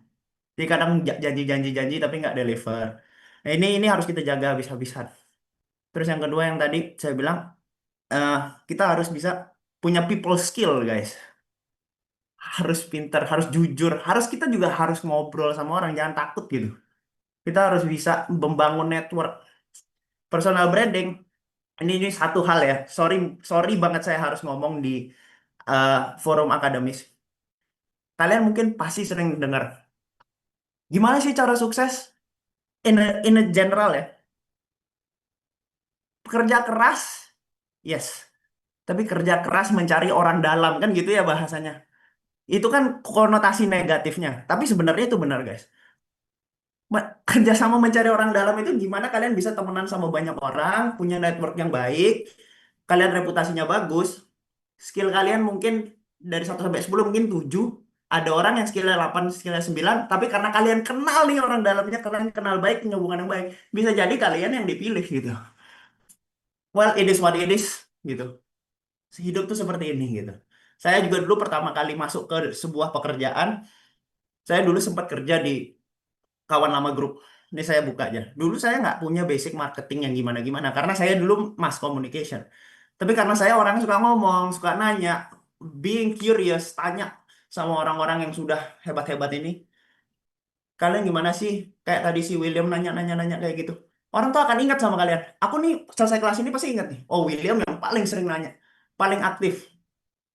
[SPEAKER 2] Jadi kadang janji-janji tapi nggak deliver. Nah, ini harus kita jaga habis-habisan. Terus yang kedua yang tadi saya bilang eh, kita harus bisa punya people skill guys. Harus pinter, harus jujur, kita juga harus ngobrol sama orang, jangan takut gitu. Kita harus bisa membangun network. Personal branding ini satu hal ya. Sorry sorry banget saya harus ngomong di eh, forum akademis. Kalian mungkin pasti sering dengar gimana sih cara sukses in a general ya. Kerja keras, yes. Tapi kerja keras mencari orang dalam kan gitu ya bahasanya. Itu kan konotasi negatifnya. Tapi sebenarnya itu benar guys. Kerjasama mencari orang dalam itu gimana kalian bisa temenan sama banyak orang, punya network yang baik, kalian reputasinya bagus, skill kalian mungkin dari 1 sampai 10 mungkin 7. Ada orang yang skillnya 8, skillnya 9, tapi karena kalian kenal nih orang dalamnya, kalian kenal baik, punya hubungan yang baik, bisa jadi kalian yang dipilih gitu. Well, it is what it is gitu. Hidup tuh seperti ini gitu. Saya juga dulu pertama kali masuk ke sebuah pekerjaan, saya dulu sempat kerja di kawan lama grup. Ini saya buka aja. Dulu saya nggak punya basic marketing yang gimana-gimana, karena saya dulu mass communication. Tapi karena saya orangnya suka ngomong, suka nanya, being curious, tanya sama orang-orang yang sudah hebat-hebat ini. Kalian gimana sih? Kayak tadi si William nanya-nanya-nanya kayak gitu. Orang tuh akan ingat sama kalian. Aku nih selesai kelas ini pasti ingat nih. Oh, William yang paling sering nanya, paling aktif.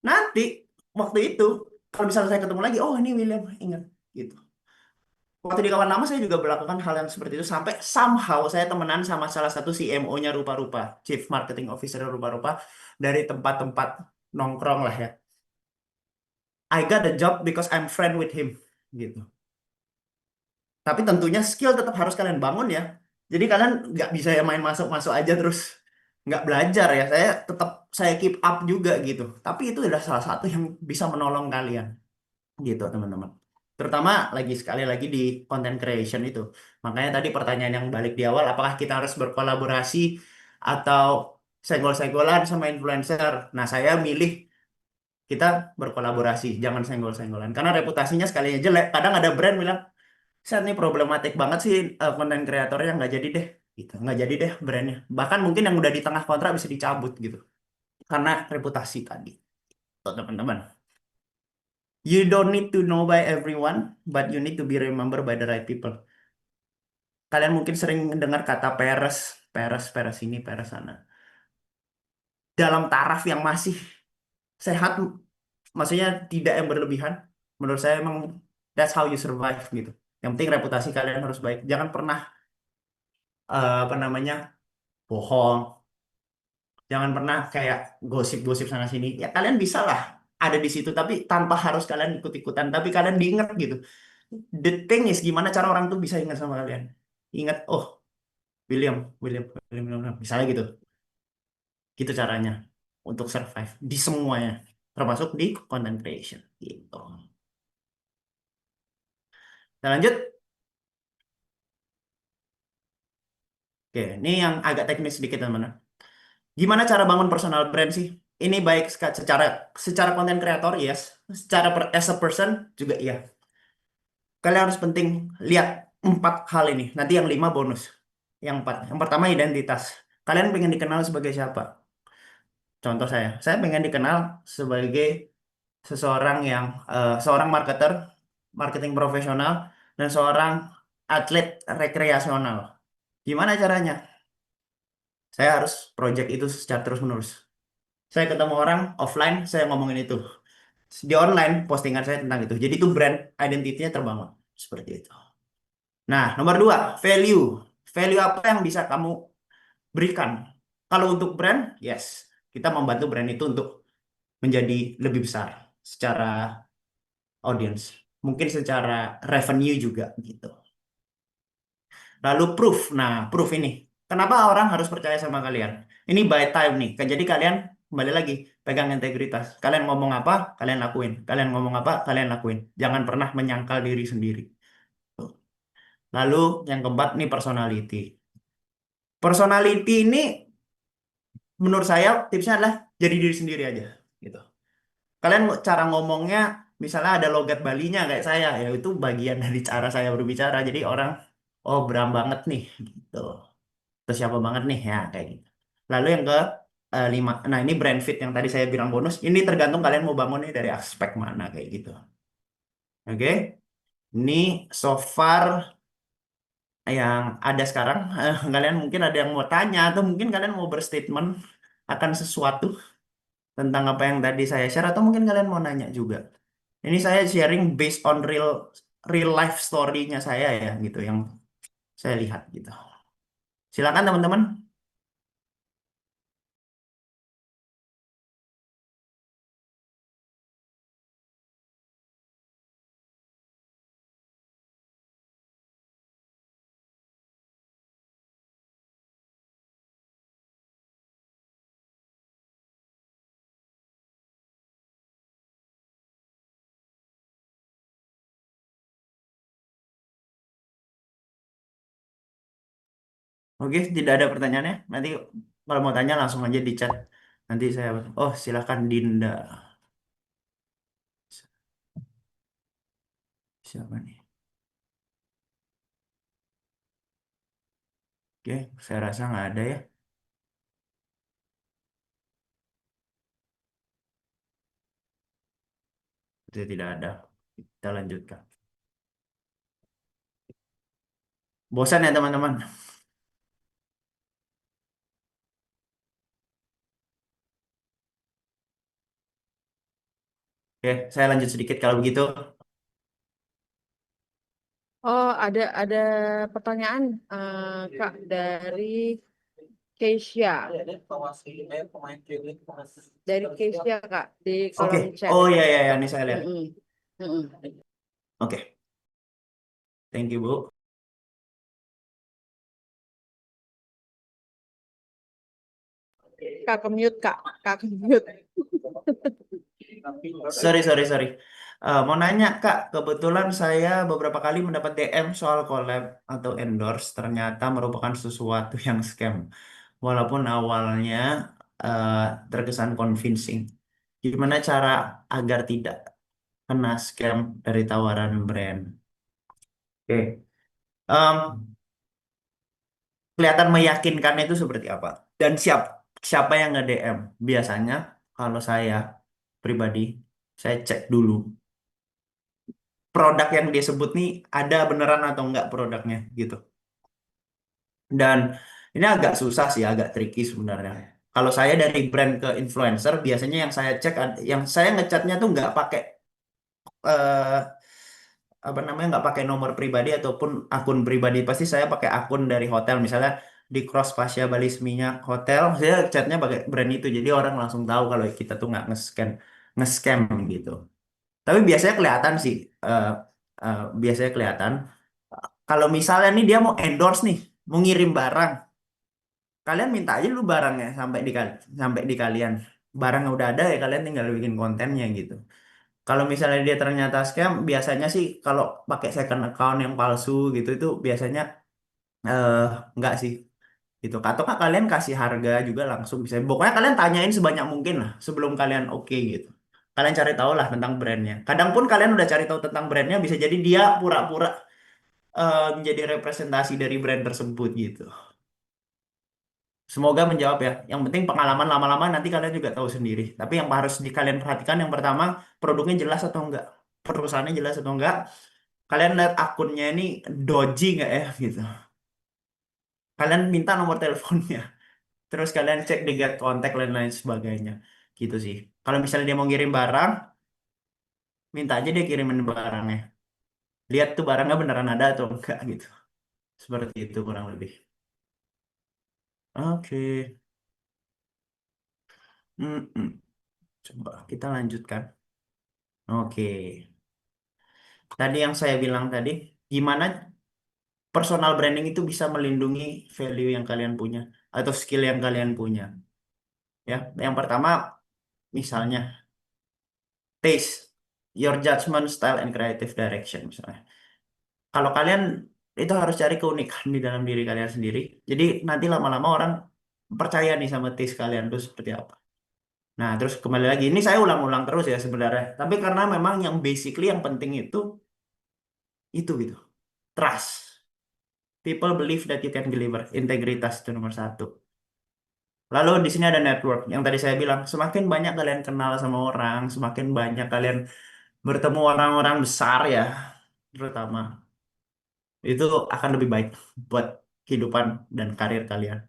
[SPEAKER 2] Nanti waktu itu kalau misalnya saya ketemu lagi, oh ini William ingat gitu. Waktu di kawan lama saya juga melakukan hal yang seperti itu sampai somehow saya temenan sama salah satu CMO-nya rupa-rupa, Chief Marketing Officer rupa-rupa dari tempat-tempat nongkrong lah ya. I got a job because I'm friend with him gitu. Tapi tentunya skill tetap harus kalian bangun ya. Jadi kalian nggak bisa ya main masuk-masuk aja terus nggak belajar ya. Saya tetap saya keep up juga gitu. Tapi itu adalah salah satu yang bisa menolong kalian gitu teman-teman. Terutama lagi sekali lagi di content creation itu. Makanya tadi pertanyaan yang balik di awal, apakah kita harus berkolaborasi atau senggol-senggolan sama influencer? Nah, saya milih kita berkolaborasi, jangan senggol-senggolan. Karena reputasinya sekalinya jelek. Kadang ada brand bilang, saya nih problematik banget sih konten kreatornya nggak jadi deh. Gitu. Nggak jadi deh brandnya. Bahkan mungkin yang udah di tengah kontrak bisa dicabut gitu. Karena reputasi tadi. Tuh, teman-teman. You don't need to know by everyone, but you need to be remembered by the right people. Kalian mungkin sering dengar kata peres, peres, peres ini, peres sana. Dalam taraf yang masih sehat, maksudnya tidak yang berlebihan. Menurut saya emang that's how you survive gitu. Yang penting reputasi kalian harus baik. Jangan pernah apa namanya bohong. Jangan pernah kayak gosip-gosip sana sini. Ya kalian bisa lah ada di situ, tapi tanpa harus kalian ikut-ikutan. Tapi kalian diingat gitu. The thing is gimana cara orang tuh bisa ingat sama kalian. Ingat, oh William, William, William, William. Misalnya gitu. Gitu caranya untuk survive di semuanya. Termasuk di content creation. Gitu. Kita lanjut. Oke, ini yang agak teknis sedikit teman-teman. Gimana cara bangun personal brand sih? Ini baik secara secara content creator, yes. Secara as a person juga iya. Kalian harus penting lihat empat hal ini. Nanti yang lima bonus. Yang empat. Yang pertama identitas. Kalian pengen dikenal sebagai siapa? Contoh saya pengen dikenal sebagai seseorang yang seorang marketer, marketing profesional, dan seorang atlet rekreasional. Gimana caranya? Saya harus project itu secara terus-menerus. Saya ketemu orang offline, saya ngomongin itu. Di online, postingan saya tentang itu. Jadi itu brand identity-nya terbangun. Seperti itu. Nah, nomor dua, value. Value apa yang bisa kamu berikan? Kalau untuk brand, yes. Kita membantu brand itu untuk menjadi lebih besar secara audience. Mungkin secara revenue juga gitu. Lalu proof. Nah, proof ini. Kenapa orang harus percaya sama kalian? Ini by time nih. Jadi kalian kembali lagi pegang integritas. Kalian ngomong apa, kalian lakuin. Kalian ngomong apa, kalian lakuin. Jangan pernah menyangkal diri sendiri. Tuh. Lalu yang keempat nih personality. Personality ini menurut saya tipsnya adalah jadi diri sendiri aja gitu. Kalian cara ngomongnya misalnya ada logat Balinya kayak saya ya itu bagian dari cara saya berbicara. Jadi orang oh Bram banget nih gitu. Terus siapa banget nih ya kayak gitu. Lalu yang ke lima. Nah ini brand fit yang tadi saya bilang bonus. Ini tergantung kalian mau bangunnya dari aspek mana kayak gitu. Oke. Ini so far yang ada sekarang. Kalian mungkin ada yang mau tanya atau mungkin kalian mau berstatement akan sesuatu tentang apa yang tadi saya share atau mungkin kalian mau nanya juga. Ini saya sharing based on real real life story-nya saya ya gitu yang saya lihat gitu. Silakan teman-teman. Oke, tidak ada pertanyaannya. Nanti kalau mau tanya langsung aja di chat. Nanti saya, oh silakan Dinda. Siapa nih? Oke, saya rasa nggak ada ya. Itu tidak ada. Kita lanjutkan. Bosan ya teman-teman? Oke, saya lanjut sedikit kalau begitu.
[SPEAKER 1] Oh, ada pertanyaan Kak dari Keisha. Dari Keisha Kak di
[SPEAKER 2] Oke,
[SPEAKER 1] kolom chat.
[SPEAKER 2] oh ya ya ya, ini saya lihat.
[SPEAKER 1] Mm-mm. Mm-mm.
[SPEAKER 2] Oke, thank you Bu.
[SPEAKER 1] Kak mute Kak. Kak mute.
[SPEAKER 2] Sorry sorry sorry. Mau nanya Kak, kebetulan saya beberapa kali mendapat DM soal collab atau endorse, ternyata merupakan sesuatu yang scam. Walaupun awalnya eh, terkesan convincing. Gimana cara agar tidak kena scam dari tawaran brand? Oke. Em, Kelihatan meyakinkan itu seperti apa? Dan siapa yang nge-DM? Biasanya kalau saya pribadi, saya cek dulu produk yang dia sebut nih ada beneran atau enggak produknya gitu. Dan ini agak susah sih, agak tricky sebenarnya. Kalau saya dari brand ke influencer, biasanya yang saya cek, yang saya ngechatnya tuh nggak pakai eh, apa namanya, nggak pakai nomor pribadi ataupun akun pribadi. Pasti saya pakai akun dari hotel, misalnya di Cross Pasya Balisminya hotel, saya chatnya pakai brand itu. Jadi orang langsung tahu kalau kita tuh nggak nge-scam gitu. Tapi biasanya kelihatan sih, eh, biasanya kelihatan. Kalau misalnya nih dia mau endorse nih, mau ngirim barang, kalian minta aja dulu barangnya sampai di kalian. Barangnya udah ada ya kalian tinggal bikin kontennya gitu. Kalau misalnya dia ternyata scam, biasanya sih kalau pakai second account yang palsu gitu itu biasanya eh enggak sih gitu. Atau kak kalian kasih harga juga langsung bisa. Pokoknya kalian tanyain sebanyak mungkin lah sebelum kalian oke gitu. Kalian cari tahu lah tentang brandnya. Kadang pun kalian udah cari tahu tentang brandnya, bisa jadi dia pura-pura menjadi representasi dari brand tersebut gitu. Semoga menjawab ya. Yang penting pengalaman lama-lama nanti kalian juga tahu sendiri. Tapi yang harus kalian perhatikan yang pertama, produknya jelas atau enggak. Perusahaannya jelas atau enggak. Kalian lihat akunnya ini dodgy nggak ya gitu. Kalian minta nomor teleponnya. Terus kalian cek di get kontak dan lain sebagainya. Gitu sih. Kalau misalnya dia mau ngirim barang, minta aja dia kirimin barangnya. Lihat tuh barangnya beneran ada atau enggak gitu. Seperti itu kurang lebih. Oke. Mm-mm. Coba kita lanjutkan. Oke. Tadi yang saya bilang tadi, gimana personal branding itu bisa melindungi value yang kalian punya atau skill yang kalian punya. Ya, yang pertama misalnya taste, your judgment, style, and creative direction misalnya. Kalau kalian itu harus cari keunikan di dalam diri kalian sendiri. Jadi nanti lama-lama orang percaya nih sama taste kalian tuh seperti apa. Nah, terus kembali lagi, ini saya ulang-ulang terus ya sebenarnya. Tapi karena memang yang basically yang penting itu gitu. Trust. People believe that you can deliver. Integritas itu nomor satu. Lalu di sini ada network. Yang tadi saya bilang, semakin banyak kalian kenal sama orang, semakin banyak kalian bertemu orang-orang besar ya, terutama itu akan lebih baik buat kehidupan dan karir kalian.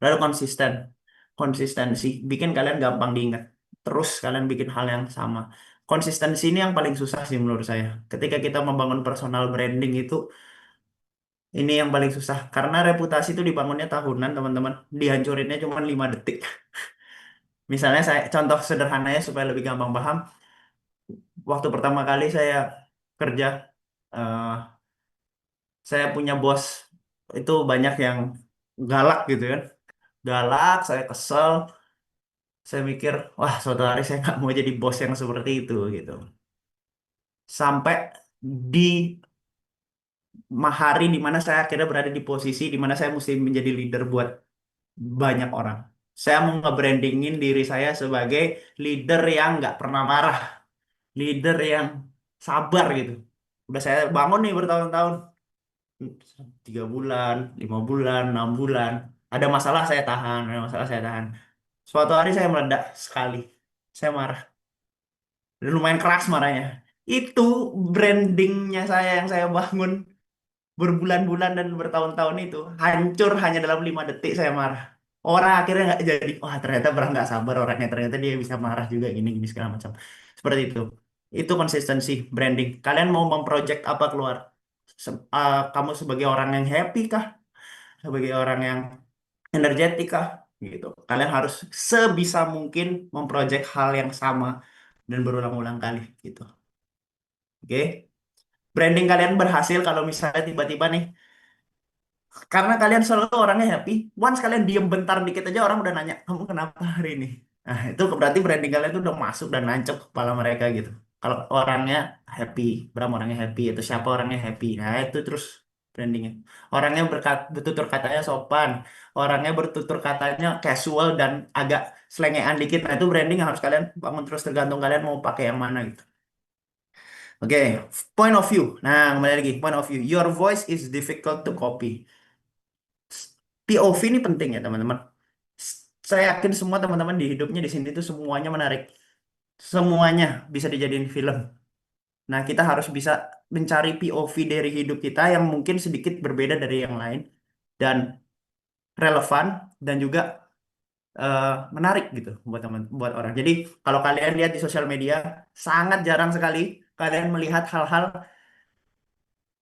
[SPEAKER 2] Lalu konsisten, konsistensi, bikin kalian gampang diingat. Terus kalian bikin hal yang sama. Konsistensi ini yang paling susah sih menurut saya. Ketika kita membangun personal branding itu, ini yang paling susah. Karena reputasi itu dibangunnya tahunan, teman-teman. Dihancurinnya cuma 5 detik. Misalnya saya contoh sederhananya supaya lebih gampang paham. Waktu pertama kali saya kerja, eh, saya punya bos itu banyak yang galak gitu kan. Galak, saya kesel. Saya mikir, wah suatu hari saya nggak mau jadi bos yang seperti itu gitu. Sampai di hari di mana saya akhirnya berada di posisi di mana saya mesti menjadi leader buat banyak orang. Saya mau nge-brandingin diri saya sebagai leader yang nggak pernah marah, leader yang sabar gitu. Udah saya bangun nih bertahun-tahun, 3 bulan, 5 bulan, 6 bulan. Ada masalah saya tahan, ada masalah saya tahan. Suatu hari saya meledak sekali. Saya marah. Dan lumayan keras marahnya. Itu brandingnya saya yang saya bangun berbulan-bulan dan bertahun-tahun itu hancur hanya dalam 5 detik saya marah. Orang akhirnya nggak jadi, wah ternyata Bram nggak sabar orangnya, ternyata dia bisa marah juga gini gini segala macam. Seperti itu. Itu konsistensi branding. Kalian mau memproject apa keluar? Kamu sebagai orang yang happy kah? Sebagai orang yang energetik kah? Gitu. Kalian harus sebisa mungkin memproject hal yang sama dan berulang-ulang kali gitu. Oke? Branding kalian berhasil kalau misalnya tiba-tiba nih karena kalian selalu orangnya happy. Once kalian diem bentar dikit aja orang udah nanya, kamu kenapa hari ini? Nah, itu berarti branding kalian itu udah masuk dan nancep ke kepala mereka gitu. Kalau orangnya happy, Bram orangnya happy, itu siapa orangnya happy. Nah, itu terus brandingnya. Orangnya bertutur katanya sopan, orangnya bertutur katanya casual dan agak selengean dikit. Nah, itu branding yang harus kalian bangun terus tergantung kalian mau pakai yang mana gitu. Oke, point of view. Nah, kembali lagi, point of view. Your voice is difficult to copy. POV ini penting ya teman-teman. Saya yakin semua teman-teman di hidupnya di sini tuh semuanya menarik. Semuanya bisa dijadiin film. Nah, kita harus bisa mencari POV dari hidup kita yang mungkin sedikit berbeda dari yang lain dan relevan dan juga eh, menarik gitu buat teman buat orang. Jadi, kalau kalian lihat di sosial media, sangat jarang sekali kalian melihat hal-hal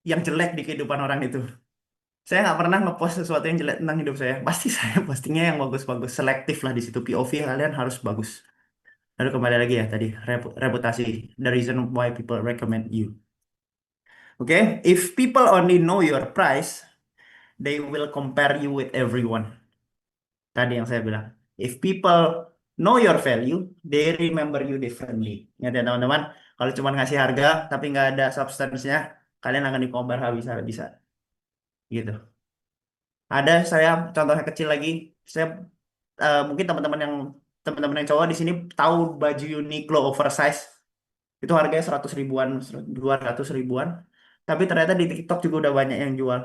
[SPEAKER 2] yang jelek di kehidupan orang itu. Saya nggak pernah ngepost sesuatu yang jelek tentang hidup saya. Pasti saya postingnya yang bagus-bagus, selektif lah di situ. POV kalian harus bagus. Lalu kembali lagi ya tadi reputasi, the reason why people recommend you. Oke, if people only know your price, they will compare you with everyone. Tadi yang saya bilang. If people know your value, they remember you differently. Ingat ya teman-teman, kalau cuma ngasih harga tapi nggak ada substance-nya, kalian akan di-compare habis-habisan. Gitu. Ada saya contohnya kecil lagi. Saya mungkin teman-teman yang cowok di sini tahu baju Uniqlo oversize itu harganya 100 ribuan, 200 ribuan. Tapi ternyata di TikTok juga udah banyak yang jual.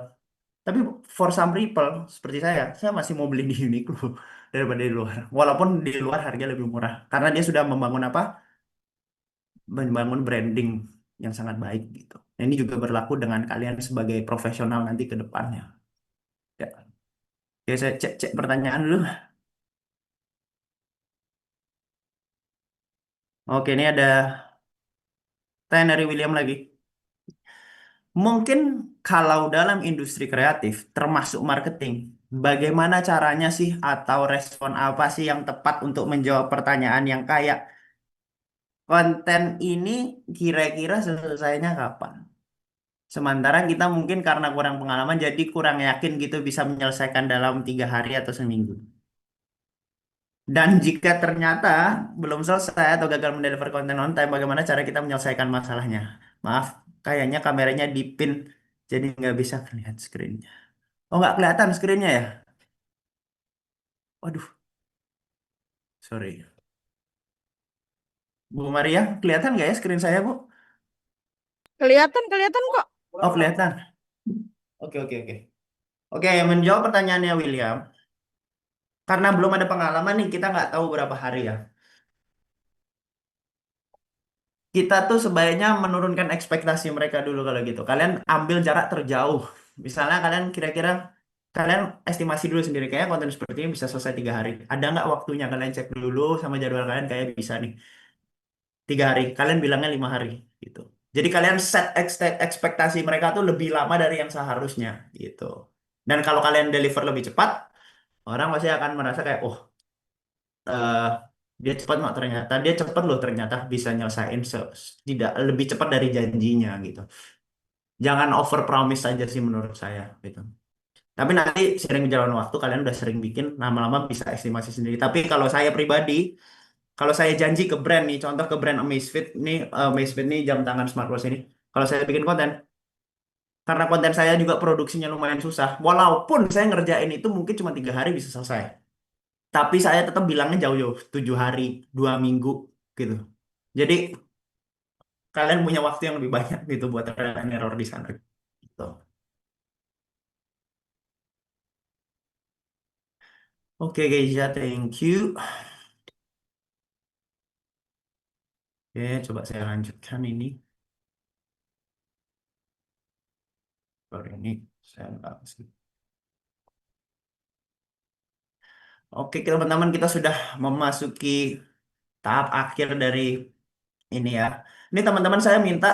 [SPEAKER 2] Tapi for some people seperti saya masih mau beli di Uniqlo daripada di luar. Walaupun di luar harga lebih murah, karena dia sudah membangun apa? Membangun branding yang sangat baik gitu. Nah, ini juga berlaku dengan kalian sebagai profesional nanti ke depannya. Ya, oke, saya cek pertanyaan dulu. Oke, ini ada tanya dari William lagi. Mungkin kalau dalam industri kreatif, termasuk marketing, bagaimana caranya sih atau respon apa sih yang tepat untuk menjawab pertanyaan yang kayak konten ini kira-kira selesainya kapan? Sementara kita mungkin karena kurang pengalaman jadi kurang yakin gitu bisa menyelesaikan dalam 3 hari atau seminggu. Dan jika ternyata belum selesai atau gagal mendeliver konten on time, bagaimana cara kita menyelesaikan masalahnya? Maaf, kayaknya kameranya dipin, jadi nggak bisa kelihatan screen-nya. Oh, nggak kelihatan screen-nya ya? Waduh, sorry. Bu Maria, kelihatan nggak ya screen saya, Bu?
[SPEAKER 1] Kelihatan, kelihatan kok.
[SPEAKER 2] Oh, kelihatan. Oke, oke, oke. Oke, menjawab pertanyaannya William, karena belum ada pengalaman nih, kita nggak tahu berapa hari ya. Kita tuh sebaiknya menurunkan ekspektasi mereka dulu kalau gitu. Kalian ambil jarak terjauh. Misalnya kalian kira-kira kalian estimasi dulu sendiri kayak konten seperti ini bisa selesai 3 hari. Ada nggak waktunya kalian cek dulu sama jadwal kalian kayak bisa nih 3 hari. Kalian bilangnya 5 hari gitu. Jadi kalian set ekspektasi mereka tuh lebih lama dari yang seharusnya gitu. Dan kalau kalian deliver lebih cepat, orang pasti akan merasa kayak oh eh, dia cepat nggak ternyata dia cepat loh ternyata bisa nyelesain tidak lebih cepat dari janjinya gitu. Jangan over promise aja sih menurut saya gitu. Tapi nanti sering berjalan waktu kalian udah sering bikin lama-lama bisa estimasi sendiri. Tapi kalau saya pribadi, kalau saya janji ke brand nih, contoh ke brand Amazfit nih, Amazfit nih jam tangan smartwatch ini. Kalau saya bikin konten, Karena konten saya juga produksinya lumayan susah. Walaupun saya ngerjain itu mungkin cuma 3 hari bisa selesai. Tapi saya tetap bilangnya jauh-jauh, 7 hari, 2 minggu gitu. Jadi kalian punya waktu yang lebih banyak gitu buat trial and error di sana. Gitu. Oke guys, ya thank you. Oke, coba saya lanjutkan ini. Baru ini saya nggak sih. Oke, teman-teman, kita sudah memasuki tahap akhir dari ini ya. Ini teman-teman saya minta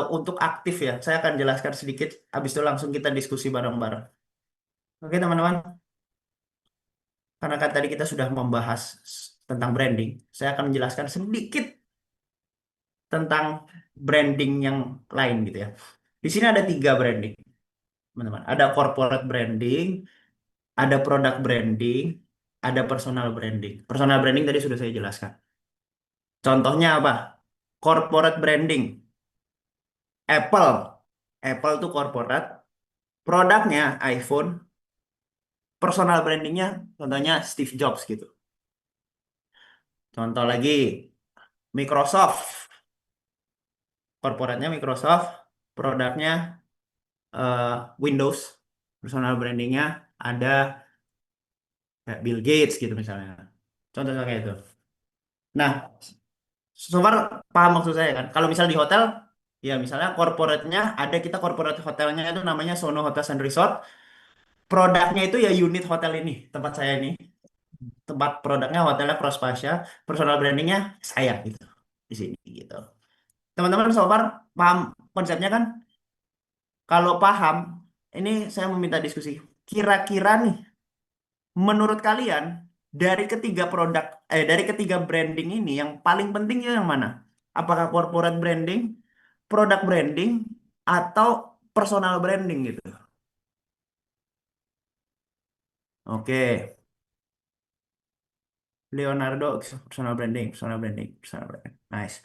[SPEAKER 2] untuk aktif ya. Saya akan jelaskan sedikit, habis itu langsung kita diskusi bareng-bareng. Oke teman-teman, karena kan tadi kita sudah membahas tentang branding, saya akan menjelaskan sedikit tentang branding yang lain gitu ya. Di sini ada 3 branding, teman-teman. Ada corporate branding, ada product branding, ada personal branding. Personal branding tadi sudah saya jelaskan. Contohnya apa? Corporate branding. Apple. Apple itu corporate. Produknya iPhone. Personal brandingnya contohnya Steve Jobs gitu. Contoh lagi Microsoft. Corporate-nya Microsoft. Produknya eh, Windows. Personal brandingnya ada kayak Bill Gates gitu misalnya. Contohnya kayak itu. Nah, so far paham maksud saya kan? Kalau misal di hotel, ya misalnya corporate-nya ada kita corporate hotelnya itu namanya Sono Hotels and Resort. Produknya itu ya unit hotel ini, tempat saya ini. Tempat produknya hotelnya Prospasia, personal brandingnya saya gitu di sini gitu. Teman-teman so far paham konsepnya kan? Kalau paham, ini saya meminta diskusi. Kira-kira nih, menurut kalian dari ketiga branding ini yang paling pentingnya yang mana? Apakah corporate branding, product branding, atau personal branding gitu? Oke, Leonardo personal branding, personal branding, personal branding. Nice.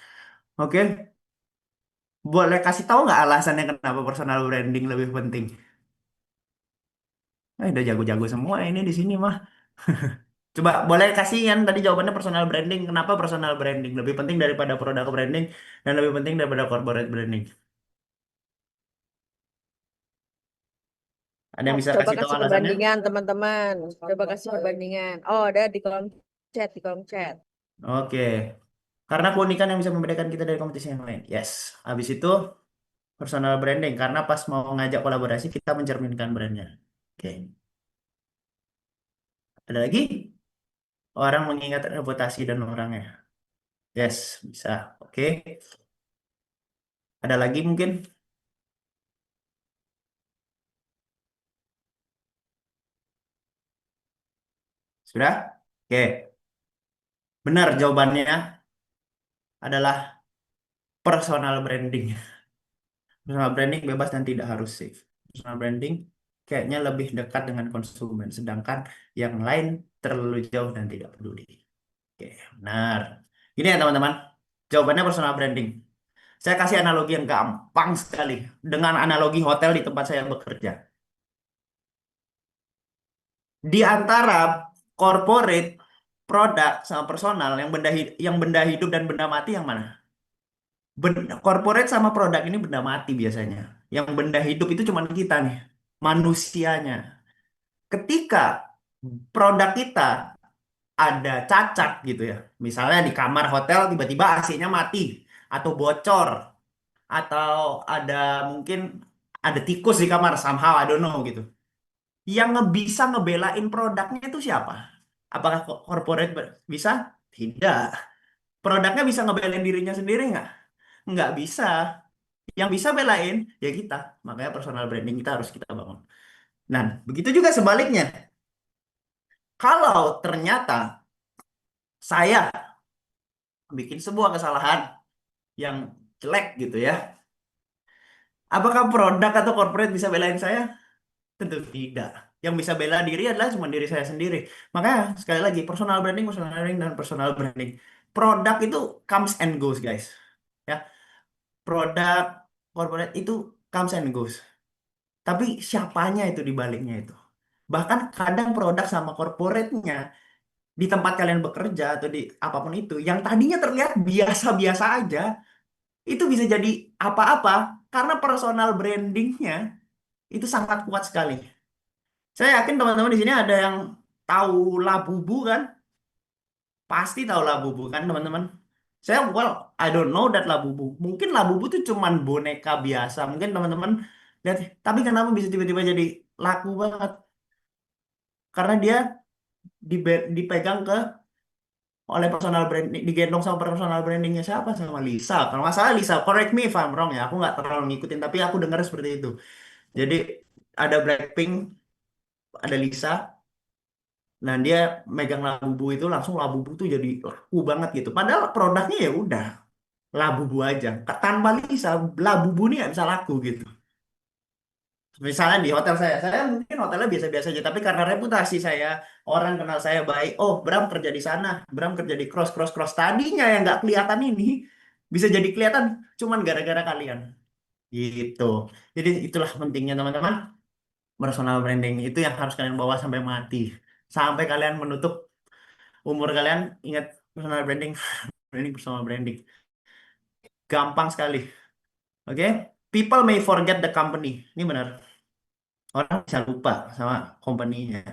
[SPEAKER 2] Oke, boleh kasih tahu nggak alasannya kenapa personal branding lebih penting? Udah jago-jago semua ini di sini mah. Coba boleh kasih yang tadi jawabannya personal branding. Kenapa personal branding lebih penting daripada produk branding dan lebih penting daripada corporate branding? Ada yang bisa
[SPEAKER 1] Coba
[SPEAKER 2] kasih tahu
[SPEAKER 1] kasih
[SPEAKER 2] alasannya?
[SPEAKER 1] perbandingan teman-teman. Coba kasih perbandingan. Oh, ada di kolom chat, di kolom chat.
[SPEAKER 2] Oke, karena keunikan yang bisa membedakan kita dari kompetisi yang lain. Yes. Habis itu personal branding karena pas mau ngajak kolaborasi kita mencerminkan brandnya. Oke. Ada lagi orang mengingat reputasi dan orangnya. Yes, bisa. Oke. Ada lagi mungkin? Sudah? Oke. Benar jawabannya adalah personal branding. Personal branding bebas dan tidak harus safe. Personal branding kayaknya lebih dekat dengan konsumen, sedangkan yang lain terlalu jauh dan tidak peduli. Oke, benar. Ini ya teman-teman, jawabannya personal branding. Saya kasih analogi yang gampang sekali dengan analogi hotel di tempat saya bekerja. Di antara corporate, produk, sama personal yang benda hidup dan benda mati yang mana? Corporate sama produk ini benda mati biasanya. Yang benda hidup itu cuma kita nih, manusianya. Ketika produk kita ada cacat gitu ya, misalnya di kamar hotel tiba-tiba AC-nya mati atau bocor atau ada mungkin ada tikus di kamar somehow I don't know gitu. Yang bisa ngebelain produknya itu siapa? Apakah corporate bisa? Tidak. Produknya bisa ngebelain dirinya sendiri nggak? Nggak bisa. Yang bisa belain ya kita. Makanya personal branding kita harus kita bangun. Nah, begitu juga sebaliknya. Kalau ternyata saya bikin sebuah kesalahan yang jelek gitu ya, apakah produk atau corporate bisa belain saya? Tentu tidak. Yang bisa bela diri adalah cuma diri saya sendiri. Makanya sekali lagi personal branding dan personal branding. Produk itu comes and goes guys. Ya, produk corporate itu comes and goes. Tapi siapanya itu di baliknya itu. Bahkan kadang produk sama corporate-nya di tempat kalian bekerja atau di apapun itu, yang tadinya terlihat biasa-biasa aja, itu bisa jadi apa-apa karena personal brandingnya itu sangat kuat sekali. Saya yakin teman-teman di sini ada yang tahu Labubu kan? Pasti tahu Labubu kan teman-teman? Saya well, I don't know that Labubu. Mungkin Labubu itu cuman boneka biasa. Mungkin teman-teman lihat, tapi kenapa bisa tiba-tiba jadi laku banget? Karena dia dipegang ke oleh personal brand, digendong sama personal brandingnya siapa? Sama Lisa. Kalau nggak salah Lisa, correct me if I'm wrong ya. Aku nggak terlalu ngikutin, tapi aku dengar seperti itu. Jadi ada Blackpink, ada Lisa. Nah, dia megang Labubu itu langsung Labubu tuh jadi laku banget gitu. Padahal produknya ya udah Labubu aja. Tanpa Lisa, Labubu ini nggak bisa laku gitu. Misalnya di hotel saya mungkin hotelnya biasa-biasa aja, tapi karena reputasi saya, orang kenal saya baik. Oh, Bram kerja di sana, Bram kerja di cross, cross, cross. Tadinya yang nggak kelihatan ini bisa jadi kelihatan cuman gara-gara kalian. Gitu. Jadi itulah pentingnya teman-teman. Personal branding itu yang harus kalian bawa sampai mati. Sampai kalian menutup umur kalian, ingat personal branding, branding, personal branding. Gampang sekali. Oke? People may forget the company. Ini benar. Orang bisa lupa sama company-nya.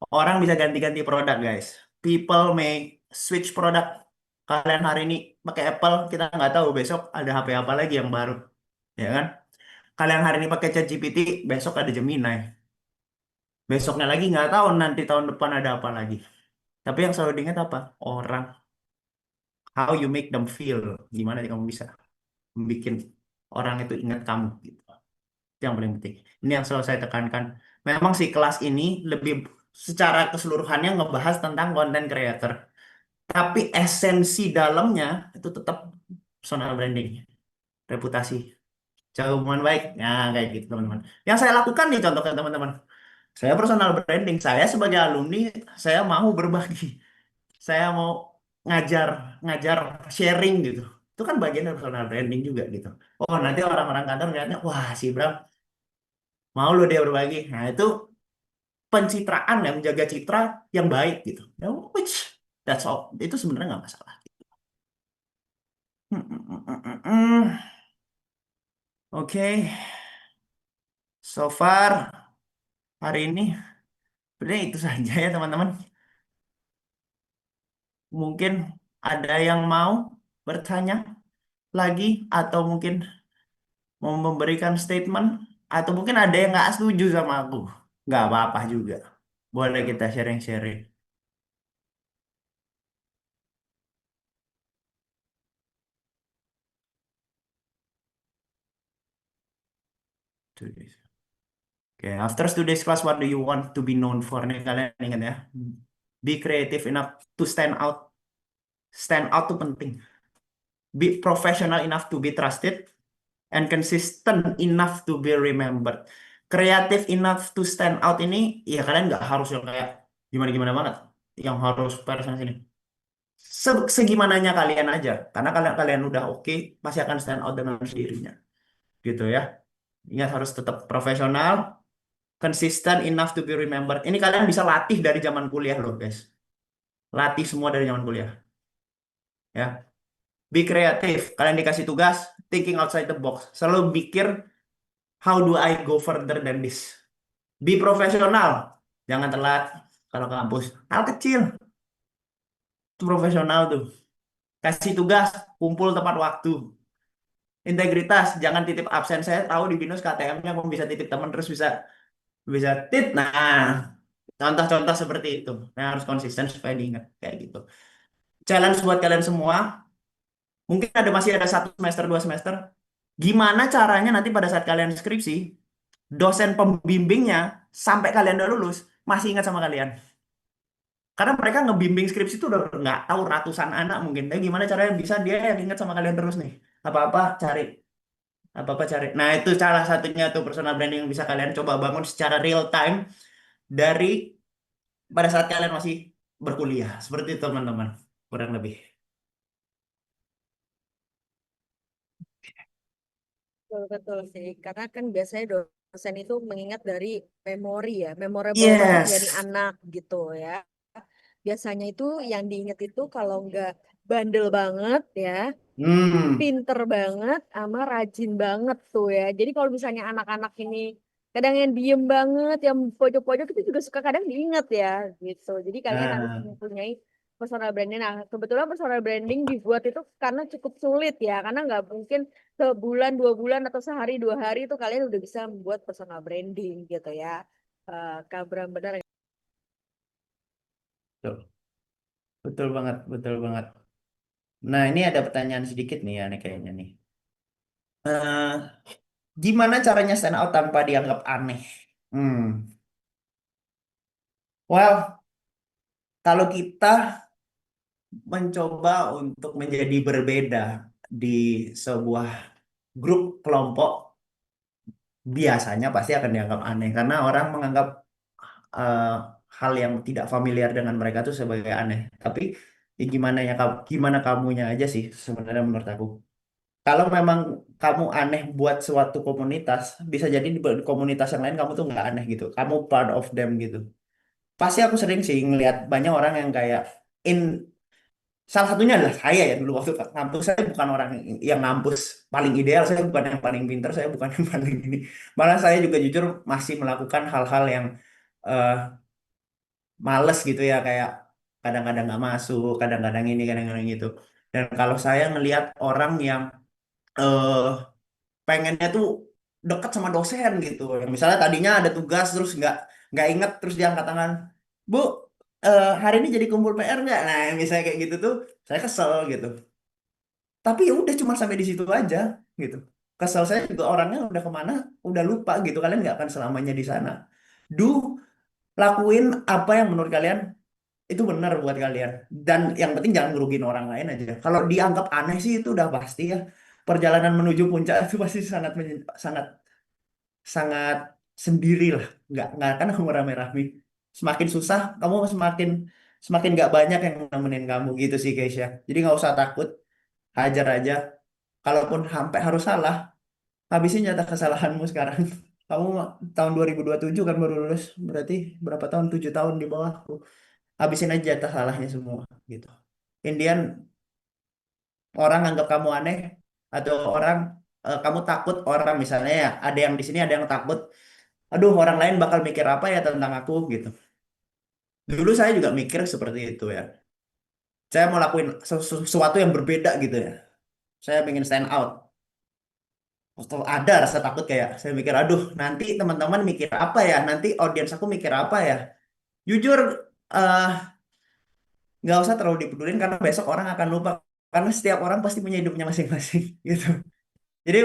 [SPEAKER 2] Orang bisa ganti-ganti produk, guys. People may switch produk. Kalian hari ini pakai Apple, kita nggak tahu besok ada HP apa lagi yang baru. Ya kan? Kalian hari ini pakai ChatGPT, besok ada Gemini. Besoknya lagi nggak tahu nanti tahun depan ada apa lagi. Tapi yang selalu diingat apa? Orang. How you make them feel. Gimana sih kamu bisa bikin orang itu ingat kamu gitu. Itu yang paling penting. Ini yang selalu saya tekankan. Memang si kelas ini lebih secara keseluruhannya ngebahas tentang content creator. Tapi esensi dalamnya itu tetap personal branding, reputasi, cara hubungan baik. Nah, kayak gitu teman-teman. Yang saya lakukan nih contohnya teman-teman. Saya personal branding. Saya sebagai alumni, saya mau berbagi. Saya mau ngajar, ngajar sharing gitu. Itu kan bagian dari personal branding juga gitu. Oh, nanti orang-orang kantor ngeliatnya, wah si Bram mau lo dia berbagi. Nah, itu pencitraan ya, menjaga citra yang baik gitu. Ya, which that's all. Itu sebenarnya nggak masalah. Hmm, hmm, hmm, hmm, hmm. Oke, so far hari ini sebenarnya itu saja ya teman-teman. Mungkin ada yang mau bertanya lagi atau mungkin mau memberikan statement atau mungkin ada yang nggak setuju sama aku. Nggak apa-apa juga. Boleh kita sharing-sharing. Oke, after today's class, what do you want to be known for? Nih kalian ingat ya. Be creative enough to stand out. Stand out tuh penting. Be professional enough to be trusted and consistent enough to be remembered. Creative enough to stand out ini, ya kalian nggak harus yang kayak gimana-gimana banget. Yang harus person sini. Segimananya kalian aja. Karena kalian kalian udah oke, pasti akan stand out dengan sendirinya. Gitu ya. Ingat harus tetap profesional, consistent enough to be remembered. Ini kalian bisa latih dari zaman kuliah loh, guys. Latih semua dari zaman kuliah. Ya. Be kreatif. Kalian dikasih tugas, thinking outside the box. Selalu mikir, how do I go further than this? Be profesional. Jangan telat kalau ke kampus. Hal kecil. Itu profesional tuh. Kasih tugas, kumpul tepat waktu. Integritas, jangan titip absen. Saya tahu di BINUS KTM-nya kamu bisa titip teman terus bisa bisa tit. Nah, contoh-contoh seperti itu. Yang harus konsisten supaya diingat kayak gitu. Challenge buat kalian semua. Mungkin masih ada 1 semester, 2 semester. Gimana caranya nanti pada saat kalian skripsi, dosen pembimbingnya sampai kalian udah lulus masih ingat sama kalian. Karena mereka ngebimbing skripsi itu udah nggak tahu ratusan anak mungkin. Tapi gimana caranya bisa dia yang ingat sama kalian terus nih? Apa-apa cari, apa-apa cari. Nah itu salah satunya tuh personal branding yang bisa kalian coba bangun secara real time dari pada saat kalian masih berkuliah. Seperti itu teman-teman, kurang lebih.
[SPEAKER 1] Betul, betul sih. Karena kan biasanya dosen itu mengingat dari memori ya, memorable banget nggak nih
[SPEAKER 2] Yes.
[SPEAKER 1] anak gitu ya. Biasanya itu yang diingat itu kalau nggak bandel banget ya,
[SPEAKER 2] Hmm.
[SPEAKER 1] pinter banget, sama rajin banget tuh ya. Jadi kalau misalnya anak-anak ini kadang yang diem banget, yang pojok-pojok itu juga suka kadang diingat ya gitu. Jadi kalian harus
[SPEAKER 2] Nah,
[SPEAKER 1] mempunyai personal branding. Nah, kebetulan personal branding dibuat itu karena cukup sulit ya, karena nggak mungkin sebulan, 2 bulan, atau sehari, 2 hari itu kalian udah bisa membuat personal branding gitu ya. Kak Bram, benar ya?
[SPEAKER 2] betul, betul banget, betul banget. Nah, ini ada pertanyaan sedikit nih ya, nih kayaknya nih. Eh, Gimana caranya stand out tanpa dianggap aneh? Hmm. Well, kalau kita mencoba untuk menjadi berbeda di sebuah grup kelompok, biasanya pasti akan dianggap aneh karena orang menganggap eh, hal yang tidak familiar dengan mereka itu sebagai aneh. Tapi ya gimana ya, gimana kamunya aja sih sebenarnya menurut aku. Kalau memang kamu aneh buat suatu komunitas, bisa jadi di komunitas yang lain kamu tuh nggak aneh gitu. Kamu part of them gitu. Pasti aku sering sih ngelihat banyak orang yang kayak in salah satunya adalah saya ya dulu waktu ke kampus saya bukan orang yang ngampus paling ideal, saya bukan yang paling pintar, saya bukan yang paling ini. Malah saya juga jujur masih melakukan hal-hal yang eh, males gitu ya kayak kadang-kadang nggak masuk, kadang-kadang ini, kadang-kadang itu. Dan kalau saya ngelihat orang yang eh pengennya tuh deket sama dosen gitu. Yang misalnya tadinya ada tugas terus nggak inget terus dia angkat tangan, Bu, hari ini jadi kumpul PR nggak? Nah, misalnya kayak gitu tuh saya kesel gitu. Tapi ya udah cuma sampai di situ aja gitu. Kesel saya juga orangnya udah kemana, udah lupa gitu. Kalian nggak akan selamanya di sana. Do lakuin apa yang menurut kalian itu benar buat kalian. Dan yang penting jangan ngerugiin orang lain aja. Kalau dianggap aneh sih itu udah pasti ya. Perjalanan menuju puncak itu pasti sangat sangat sendiri lah, nggak akan kamu rame-rame, semakin susah kamu semakin semakin nggak banyak yang nemenin kamu gitu sih guys ya, jadi nggak usah takut, hajar aja, kalaupun sampai harus salah habisin nyata kesalahanmu sekarang. Kamu tahun 2027 kan baru lulus, berarti berapa tahun, 7 tahun di bawahku, habisin aja jatah salahnya semua gitu. Indian orang anggap kamu aneh atau orang kamu takut orang misalnya ya, ada yang di sini ada yang takut, aduh orang lain bakal mikir apa ya tentang aku gitu. Dulu saya juga mikir seperti itu ya. Saya mau lakuin sesuatu yang berbeda gitu ya. Saya pengen stand out. Atau ada rasa takut kayak saya mikir, aduh nanti teman-teman mikir apa ya, nanti audiens aku mikir apa ya. Jujur eh, nggak usah terlalu dipedulin karena besok orang akan lupa. Karena setiap orang pasti punya hidupnya masing-masing gitu. Jadi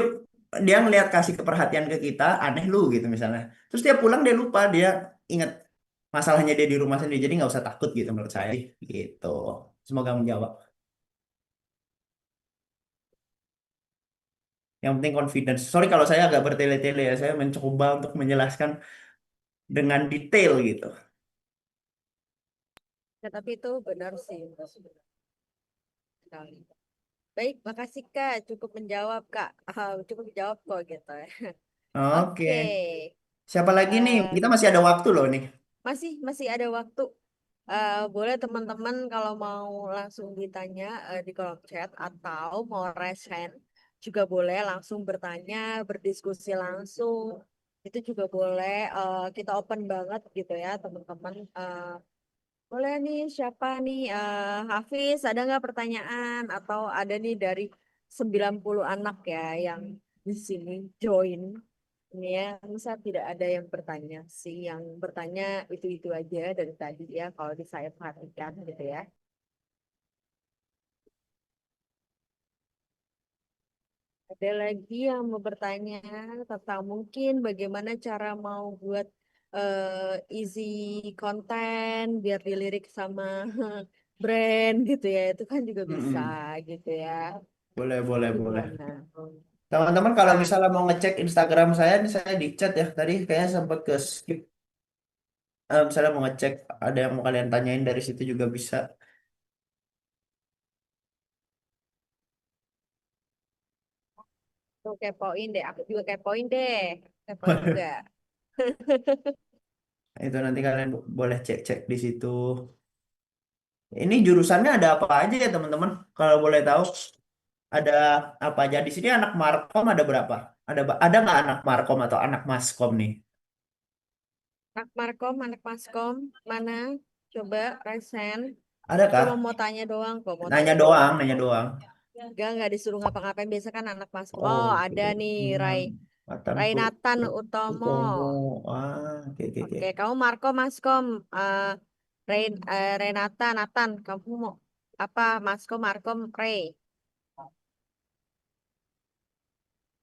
[SPEAKER 2] dia ngelihat kasih keperhatian ke kita, aneh lu gitu misalnya. Terus dia pulang dia lupa, dia ingat masalahnya dia di rumah sendiri. Jadi nggak usah takut gitu menurut saya gitu. Semoga menjawab. Yang penting confidence. Sorry kalau saya agak bertele-tele ya. Saya mencoba untuk menjelaskan dengan detail gitu.
[SPEAKER 1] Ya, tapi itu benar sih. Benar sekali. Baik, makasih Kak. Cukup menjawab Kak. Cukup menjawab kok gitu ya.
[SPEAKER 2] Oke.
[SPEAKER 1] Oke.
[SPEAKER 2] Siapa lagi nih?
[SPEAKER 1] Eh,
[SPEAKER 2] Kita masih ada waktu loh nih.
[SPEAKER 1] masih masih ada waktu. Boleh teman-teman kalau mau langsung ditanya di kolom chat, atau mau raise hand juga boleh langsung bertanya, berdiskusi langsung. Itu juga boleh. Kita open banget gitu ya teman-teman. Boleh nih, siapa nih? Hafiz, ada nggak pertanyaan? Atau ada nih dari 90 anak ya yang di sini join. Ini ya, masa tidak ada yang bertanya sih. Yang bertanya itu-itu aja dari tadi ya, kalau di saya perhatikan gitu ya. Ada lagi yang mau bertanya tentang mungkin bagaimana cara mau buat easy konten biar dilirik sama brand gitu ya. Itu kan juga bisa
[SPEAKER 2] Mm-mm.
[SPEAKER 1] gitu ya.
[SPEAKER 2] Boleh, boleh,
[SPEAKER 1] Itu
[SPEAKER 2] boleh.
[SPEAKER 1] gimana?
[SPEAKER 2] Teman-teman kalau
[SPEAKER 1] Kak,
[SPEAKER 2] misalnya mau ngecek Instagram saya, ini saya di chat ya. Tadi kayaknya sempat ke skip. Misalnya mau ngecek, ada yang mau kalian tanyain dari situ juga bisa.
[SPEAKER 1] Tuh kepoin deh, aku juga kepoin deh. Kepoin juga.
[SPEAKER 2] Itu nanti kalian boleh cek-cek di situ. Ini jurusannya ada apa aja ya teman-teman? Kalau boleh tahu, ada apa aja di sini? Anak Markom ada berapa? Ada nggak anak Markom atau anak Maskom nih?
[SPEAKER 1] Anak Markom, anak Maskom, mana? Coba resen. Cuma
[SPEAKER 2] Adakah?
[SPEAKER 1] mau tanya doang kok, mau
[SPEAKER 2] Nanya
[SPEAKER 1] tanya
[SPEAKER 2] doang,
[SPEAKER 1] doang.
[SPEAKER 2] nanya doang.
[SPEAKER 1] Nggak disuruh ngapa-ngapain. Biasa kan anak Maskom. Oh,
[SPEAKER 2] Oke.
[SPEAKER 1] ada nih,
[SPEAKER 2] Hmm, Matan
[SPEAKER 1] Rai Nathan Utomo.
[SPEAKER 2] Utomo. Oke, oke, oke.
[SPEAKER 1] Oke, kamu Markom, Maskom. eh Renata, Nathan, kamu mau apa? Maskom, Markom, Ray.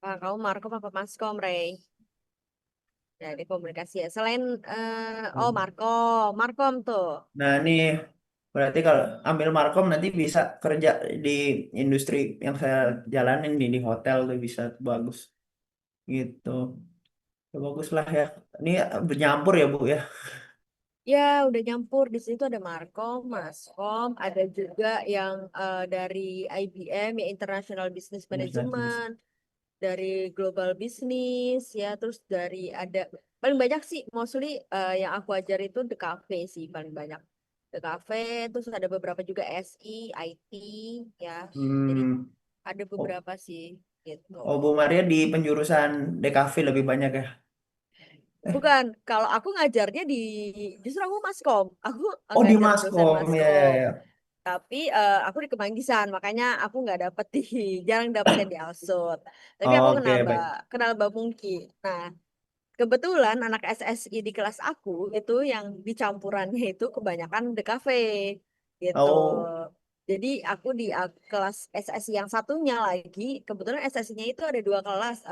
[SPEAKER 1] Kamu Markom apa Maskom, Ray? Jadi komunikasi ya. Selain oh
[SPEAKER 2] Hmm.
[SPEAKER 1] Markom, Markom tuh.
[SPEAKER 2] Nah, ini berarti kalau ambil Markom nanti bisa kerja di industri yang saya jalanin di hotel tuh bisa bagus gitu. Ya, bagus lah ya. Ini bernyampur ya Bu ya.
[SPEAKER 1] Ya, udah nyampur. Di situ ada Markom, Maskom, ada juga yang dari IBM, ya International Business
[SPEAKER 2] Bisnis.
[SPEAKER 1] Management, dari Global Business, ya, terus dari ada paling banyak sih, mostly yang aku ajar itu The Cafe sih paling banyak. The Cafe, terus ada beberapa juga SI, IT, ya. Jadi
[SPEAKER 2] Hmm.
[SPEAKER 1] ada
[SPEAKER 2] Oh,
[SPEAKER 1] beberapa sih, gitu.
[SPEAKER 2] oh, Bu Maria di penjurusan DKV lebih banyak ya.
[SPEAKER 1] Bukan, kalau aku ngajarnya justru aku Maskom, aku
[SPEAKER 2] Oh di
[SPEAKER 1] ngajar dosen
[SPEAKER 2] Maskom ya ya
[SPEAKER 1] Maskom.
[SPEAKER 2] ya.
[SPEAKER 1] Tapi aku di Kemanggisan, makanya aku nggak dapet jarang dapet yang di Alsut. Tapi aku
[SPEAKER 2] Oke
[SPEAKER 1] kenal
[SPEAKER 2] baik.
[SPEAKER 1] kenal Mbak Mungki. Nah, kebetulan anak SSI di kelas aku itu yang dicampurannya itu kebanyakan di kafe gitu.
[SPEAKER 2] Oh.
[SPEAKER 1] Jadi aku di kelas SSI yang satunya lagi, kebetulan SSI-nya itu ada dua kelas,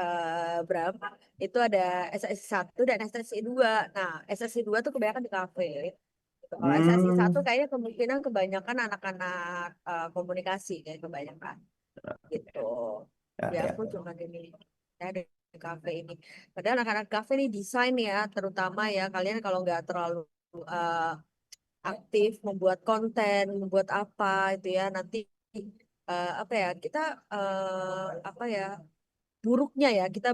[SPEAKER 1] Bram. Itu ada SSI 1 dan SSI 2. Nah, SSI 2 tuh kebanyakan di kafe. Gitu. Kalau SSI 1
[SPEAKER 2] Hmm.
[SPEAKER 1] kayaknya kemungkinan kebanyakan anak-anak komunikasi kayak kebanyakan gitu.
[SPEAKER 2] Ya
[SPEAKER 1] Ya
[SPEAKER 2] ya.
[SPEAKER 1] aku cuma ini ya di kafe ini. Padahal anak-anak kafe ini desain ya, terutama ya kalian kalau nggak terlalu uh, aktif membuat konten, membuat apa itu ya nanti apa ya kita apa ya buruknya ya kita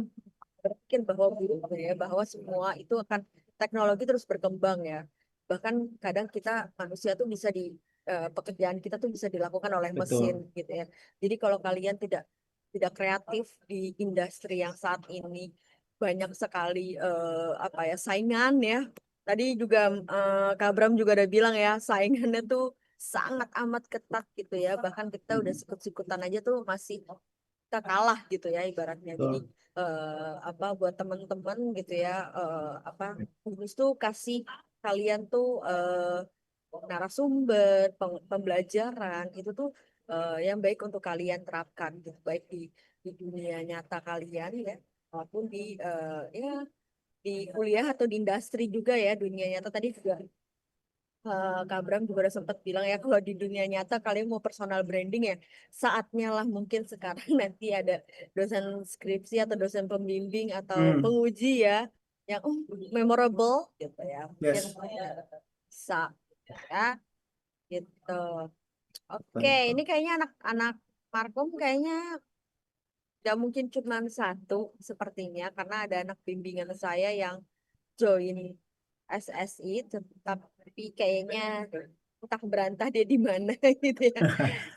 [SPEAKER 1] berpikir bahwa buruknya ya bahwa semua itu akan teknologi terus berkembang ya. Bahkan kadang kita manusia tuh bisa pekerjaan kita tuh bisa dilakukan oleh mesin
[SPEAKER 2] Betul.
[SPEAKER 1] gitu ya. Jadi kalau kalian tidak kreatif di industri yang saat ini banyak sekali apa ya saingan ya. Tadi juga Kak Bram juga udah bilang ya saingannya tuh sangat amat ketat gitu ya. Bahkan kita udah
[SPEAKER 2] Hmm,
[SPEAKER 1] sikut-sikutan aja tuh masih kita kalah gitu ya ibaratnya. Jadi
[SPEAKER 2] betul.
[SPEAKER 1] apa buat teman-teman gitu ya apa Kudus tuh kasih kalian tuh narasumber pembelajaran itu tuh yang baik untuk kalian terapkan gitu baik di dunia nyata kalian ya maupun di ya di kuliah atau di industri juga ya dunia nyata tadi juga Kak Bram juga udah sempat bilang ya kalau di dunia nyata kalian mau personal branding ya saatnya lah mungkin sekarang nanti ada dosen skripsi atau dosen pembimbing atau
[SPEAKER 2] Hmm.
[SPEAKER 1] penguji ya yang memorable gitu ya mungkin
[SPEAKER 2] Yes.
[SPEAKER 1] bisa ya gitu. Oke, ini
[SPEAKER 2] Betul.
[SPEAKER 1] kayaknya anak-anak Markom kayaknya gak mungkin cuma satu sepertinya karena ada anak bimbingan saya yang join SSI tapi kayaknya entah berantah dia di mana gitu ya.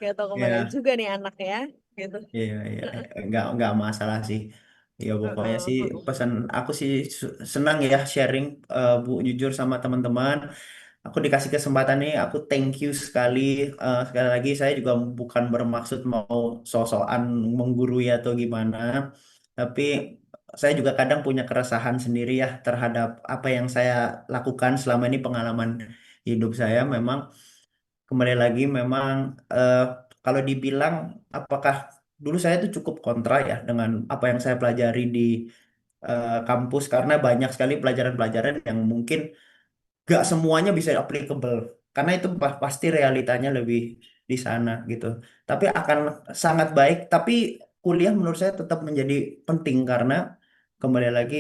[SPEAKER 1] Gak tahu kemana
[SPEAKER 2] Ya.
[SPEAKER 1] juga nih anaknya gitu.
[SPEAKER 2] Iya, iya, iya. Nggak masalah sih. Ya pokoknya
[SPEAKER 1] Heeh,
[SPEAKER 2] sih
[SPEAKER 1] heeh.
[SPEAKER 2] pesan aku sih senang ya sharing Bu jujur sama teman-teman. Aku dikasih kesempatan nih, aku thank you sekali. Sekali lagi saya juga bukan bermaksud mau sosokan menggurui atau gimana, tapi saya juga kadang punya keresahan sendiri ya terhadap apa yang saya lakukan selama ini pengalaman hidup saya. Memang kembali lagi memang eh, kalau dibilang apakah dulu saya tuh cukup kontra ya dengan apa yang saya pelajari di kampus karena banyak sekali pelajaran-pelajaran yang mungkin gak semuanya bisa applicable karena itu pasti realitanya lebih di sana gitu. Tapi akan sangat baik. Tapi kuliah menurut saya tetap menjadi penting karena kembali lagi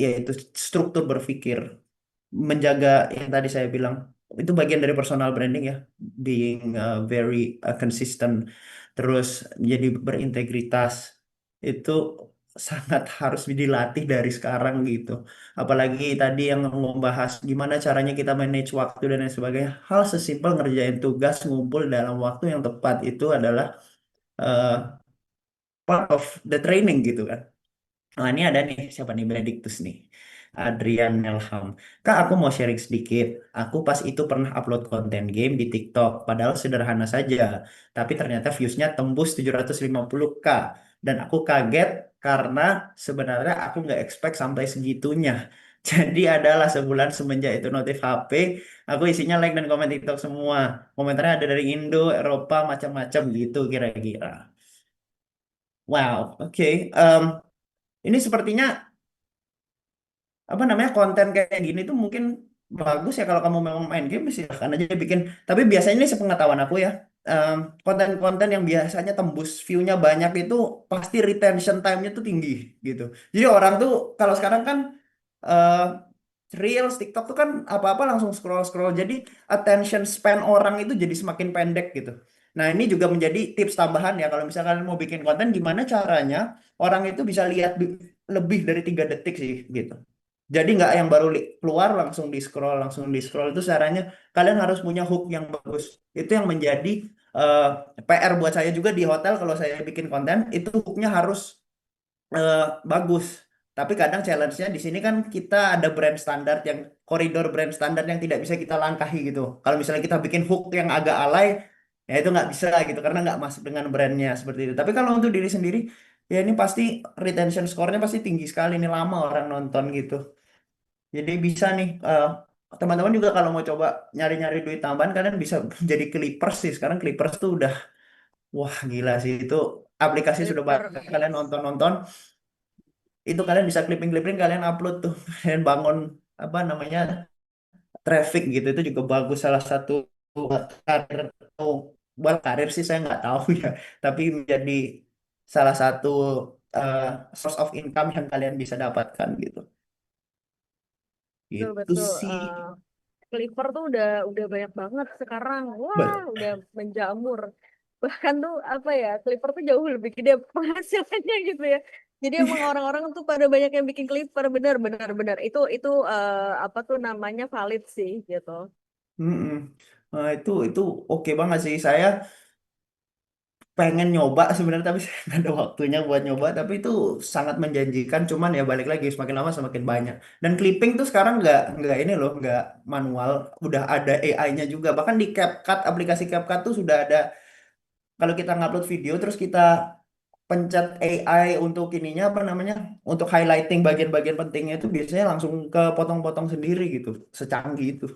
[SPEAKER 2] yaitu struktur berpikir menjaga yang tadi saya bilang itu bagian dari personal branding ya being very consistent terus menjadi berintegritas itu sangat harus dilatih dari sekarang gitu. Apalagi tadi yang membahas gimana caranya kita manage waktu dan lain sebagainya. Hal sesimpel ngerjain tugas ngumpul dalam waktu yang tepat itu adalah eh, part of the training gitu kan. Nah, ini ada nih, siapa nih Benedictus nih. Adrian Melham. Kak, aku mau sharing sedikit. Aku pas itu pernah upload konten game di TikTok. Padahal sederhana saja. Tapi ternyata viewsnya tembus 750K. Dan aku kaget karena sebenarnya aku nggak expect sampai segitunya. Jadi adalah sebulan semenjak itu notif HP, aku isinya like dan komen TikTok semua. Komentarnya ada dari Indo, Eropa, macam-macam gitu kira-kira. Wow, oke. Ini sepertinya apa namanya konten kayak gini tuh mungkin bagus ya kalau kamu memang main game silahkan aja bikin. Tapi biasanya ini sepengetahuan aku ya, em, konten-konten yang biasanya tembus view-nya banyak itu pasti retention time-nya tuh tinggi gitu. Jadi orang tuh kalau sekarang kan eh, Reels, TikTok tuh kan apa-apa langsung scroll-scroll. Jadi attention span orang itu jadi semakin pendek gitu. Nah, ini juga menjadi tips tambahan ya kalau misalkan mau bikin konten gimana caranya orang itu bisa lihat lebih dari 3 detik sih gitu. Jadi nggak yang baru keluar langsung di scroll itu caranya kalian harus punya hook yang bagus. Itu yang menjadi eh, PR buat saya juga di hotel kalau saya bikin konten itu hooknya harus eh, bagus. Tapi kadang challenge-nya di sini kan kita ada brand standar yang koridor brand standar yang tidak bisa kita langkahi gitu. Kalau misalnya kita bikin hook yang agak alay, ya itu nggak bisa gitu karena nggak masuk dengan brandnya seperti itu. Tapi kalau untuk diri sendiri, ya ini pasti retention score-nya pasti tinggi sekali. Ini lama orang nonton gitu. Jadi bisa nih teman-teman juga kalau mau coba nyari-nyari duit tambahan kalian bisa jadi Clippers sih. Sekarang Clippers tuh udah wah gila sih itu aplikasi sudah
[SPEAKER 1] Clipper.
[SPEAKER 2] banyak kalian nonton-nonton itu kalian bisa clipping-clipping kalian upload tuh kalian bangun apa namanya traffic gitu itu juga bagus salah satu karir atau buat karir sih saya nggak tahu ya tapi menjadi salah satu eh, source of income yang kalian bisa dapatkan gitu
[SPEAKER 1] Betul
[SPEAKER 2] itu
[SPEAKER 1] betul.
[SPEAKER 2] sih
[SPEAKER 1] Clipper tuh udah banyak banget sekarang. Wah, udah menjamur. Bahkan tuh apa ya, Clipper tuh jauh lebih gede penghasilannya gitu ya. Jadi emang orang-orang tuh pada banyak yang bikin Clipper, benar benar benar. Itu apa tuh namanya valid sih gitu.
[SPEAKER 2] mm-mm. Nah, itu oke banget sih saya pengen nyoba sebenarnya tapi saya nggak ada waktunya buat nyoba tapi itu sangat menjanjikan cuman ya balik lagi semakin lama semakin banyak dan clipping tuh sekarang nggak ini loh nggak manual udah ada AI-nya juga bahkan di CapCut aplikasi CapCut tuh sudah ada kalau kita ngupload video terus kita pencet AI untuk ininya apa namanya untuk highlighting bagian-bagian pentingnya itu biasanya langsung ke potong-potong sendiri gitu secanggih itu.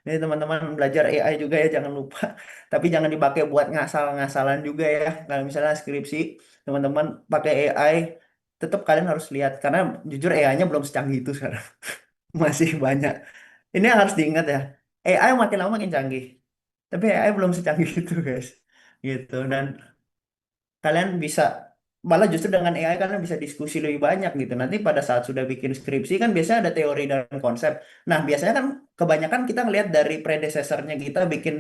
[SPEAKER 2] Ini teman-teman belajar AI juga ya jangan lupa. Tapi jangan dipakai buat ngasal-ngasalan juga ya. Kalau misalnya skripsi teman-teman pakai AI tetap kalian harus lihat karena jujur AI-nya belum secanggih itu sekarang. Masih banyak. Ini yang harus diingat ya. AI makin lama makin canggih. Tapi AI belum secanggih itu guys. Gitu dan kalian bisa malah justru dengan AI kalian bisa diskusi lebih banyak gitu. Nanti pada saat sudah bikin skripsi kan biasanya ada teori dan konsep. Nah, biasanya kan kebanyakan kita ngelihat dari predecessornya kita bikin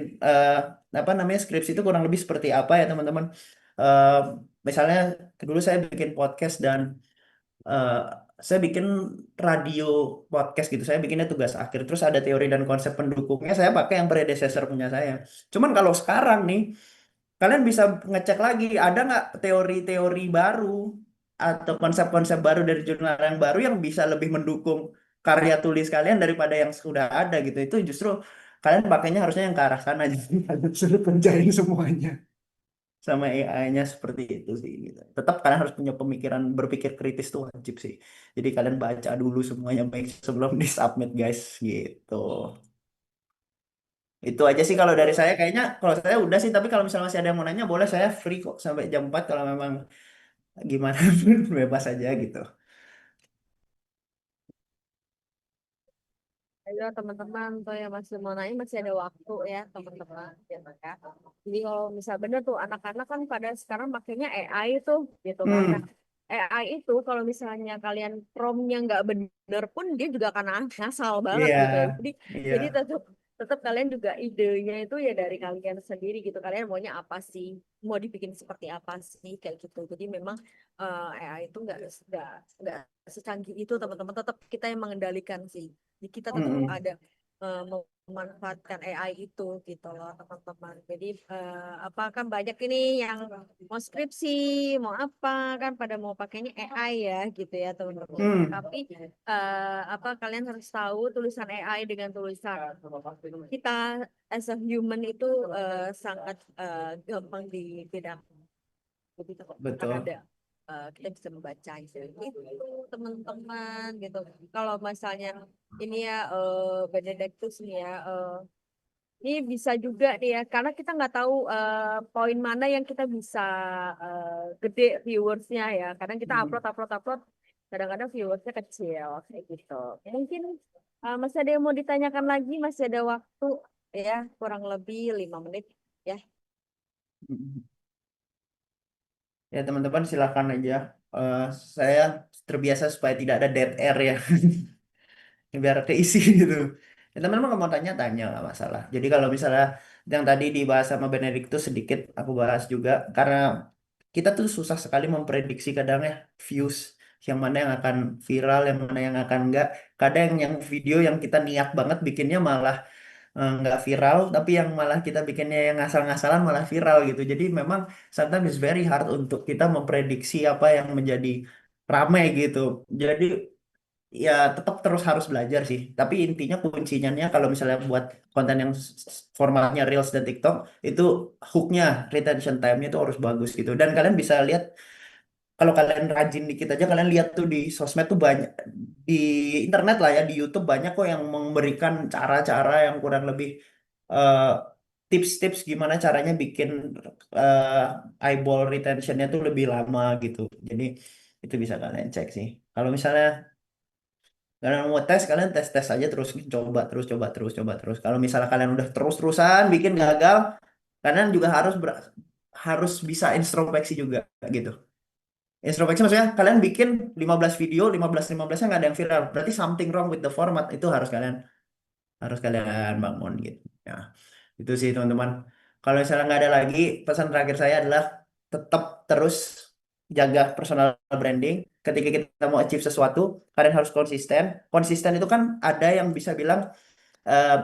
[SPEAKER 2] apa namanya skripsi itu kurang lebih seperti apa ya teman-teman. Eh, Misalnya dulu saya bikin podcast dan eh, saya bikin radio podcast gitu. Saya bikinnya tugas akhir. Terus ada teori dan konsep pendukungnya. Saya pakai yang predecessor punya saya. Cuman kalau sekarang nih kalian bisa ngecek lagi ada nggak teori-teori baru atau konsep-konsep baru dari jurnal yang baru yang bisa lebih mendukung karya tulis kalian daripada yang sudah ada gitu. Itu justru kalian pakainya harusnya yang ke arah sana jadi kalian suruh kerjain semuanya sama AI-nya seperti itu sih gitu. Tetap kalian harus punya pemikiran berpikir kritis tuh wajib sih. Jadi kalian baca dulu semuanya baik sebelum di submit guys gitu. Itu aja sih kalau dari saya
[SPEAKER 1] Betul.
[SPEAKER 2] kayaknya kalau saya udah sih tapi kalau misalnya masih ada yang mau nanya boleh saya free kok sampai jam 4 kalau memang gimana bebas aja gitu.
[SPEAKER 1] Ayo teman-teman tuh yang masih mau nanya masih ada waktu ya teman-teman gitu ya. Jadi kalau misal bener tuh anak-anak kan pada sekarang makanya AI tuh gitu kan. Nah,
[SPEAKER 2] Hmm,
[SPEAKER 1] AI itu kalau misalnya kalian promptnya nggak bener pun dia juga akan ngasal banget
[SPEAKER 2] iya,
[SPEAKER 1] gitu ya. Jadi
[SPEAKER 2] iya.
[SPEAKER 1] jadi tetap tetap kalian juga idenya itu ya dari kalian sendiri gitu. Kalian maunya apa sih? Mau dibikin seperti apa sih kayak gitu. Jadi memang AI itu nggak secanggih itu teman-teman. Tetap kita yang mengendalikan sih. Jadi kita tetap
[SPEAKER 2] Mm-mm.
[SPEAKER 1] ada eh, memanfaatkan AI itu gitu loh teman-teman. Jadi apa kan banyak ini yang mau skripsi, mau apa kan pada mau pakainya AI ya gitu ya teman-teman.
[SPEAKER 2] Hmm,
[SPEAKER 1] Tapi apa kalian harus tahu tulisan AI dengan tulisan kita as a human itu sangat gampang dibedakan. Jadi akan
[SPEAKER 2] betul.
[SPEAKER 1] ada kita bisa membaca itu teman-teman gitu. Kalau misalnya ini ya Benedictus nih ya ini bisa juga nih ya karena kita nggak tahu poin mana yang kita bisa gede viewersnya ya. Kadang kita
[SPEAKER 2] Mm.
[SPEAKER 1] upload kadang-kadang viewersnya kecil kayak gitu. Mungkin masih ada yang mau ditanyakan lagi, masih ada waktu ya kurang lebih 5 menit ya.
[SPEAKER 2] Ya teman-teman silakan aja. Eh, saya terbiasa supaya tidak ada dead air ya. Biar keisi gitu. Ya, teman-teman kalau mau tanya-tanya nggak masalah. Jadi kalau misalnya yang tadi dibahas sama Benedictus sedikit aku bahas juga karena kita tuh susah sekali memprediksi kadang ya views yang mana yang akan viral, yang mana yang akan enggak. Kadang yang video yang kita niat banget bikinnya malah nggak viral, tapi yang malah kita bikinnya yang ngasal-ngasalan malah viral gitu. Jadi memang sometimes it's very hard untuk kita memprediksi apa yang menjadi ramai gitu. Jadi ya tetap terus harus belajar sih. Tapi intinya kuncinya kalau misalnya buat konten yang formatnya Reels dan TikTok itu hooknya, retention time-nya itu harus bagus gitu. Dan kalian bisa lihat kalau kalian rajin dikit aja kalian lihat tuh di sosmed tuh banyak di internet lah ya di YouTube banyak kok yang memberikan cara-cara yang kurang lebih eh, tips-tips gimana caranya bikin eyeball retentionnya tuh lebih lama gitu. Jadi itu bisa kalian cek sih. Kalau misalnya kalian mau tes, kalian tes-tes aja terus coba terus coba terus coba terus. Kalau misalnya kalian udah terus-terusan bikin gagal, kalian juga harus bisa introspeksi juga gitu. Introspeksi maksudnya kalian bikin 15 video, 15-15-nya nggak ada yang viral. Berarti something wrong with the format. Itu harus kalian bangun gitu. Ya, itu sih teman-teman. Kalau misalnya nggak ada lagi, pesan terakhir saya adalah tetap terus jaga personal branding. Ketika kita mau achieve sesuatu, kalian harus konsisten. Konsisten itu kan ada yang bisa bilang eh,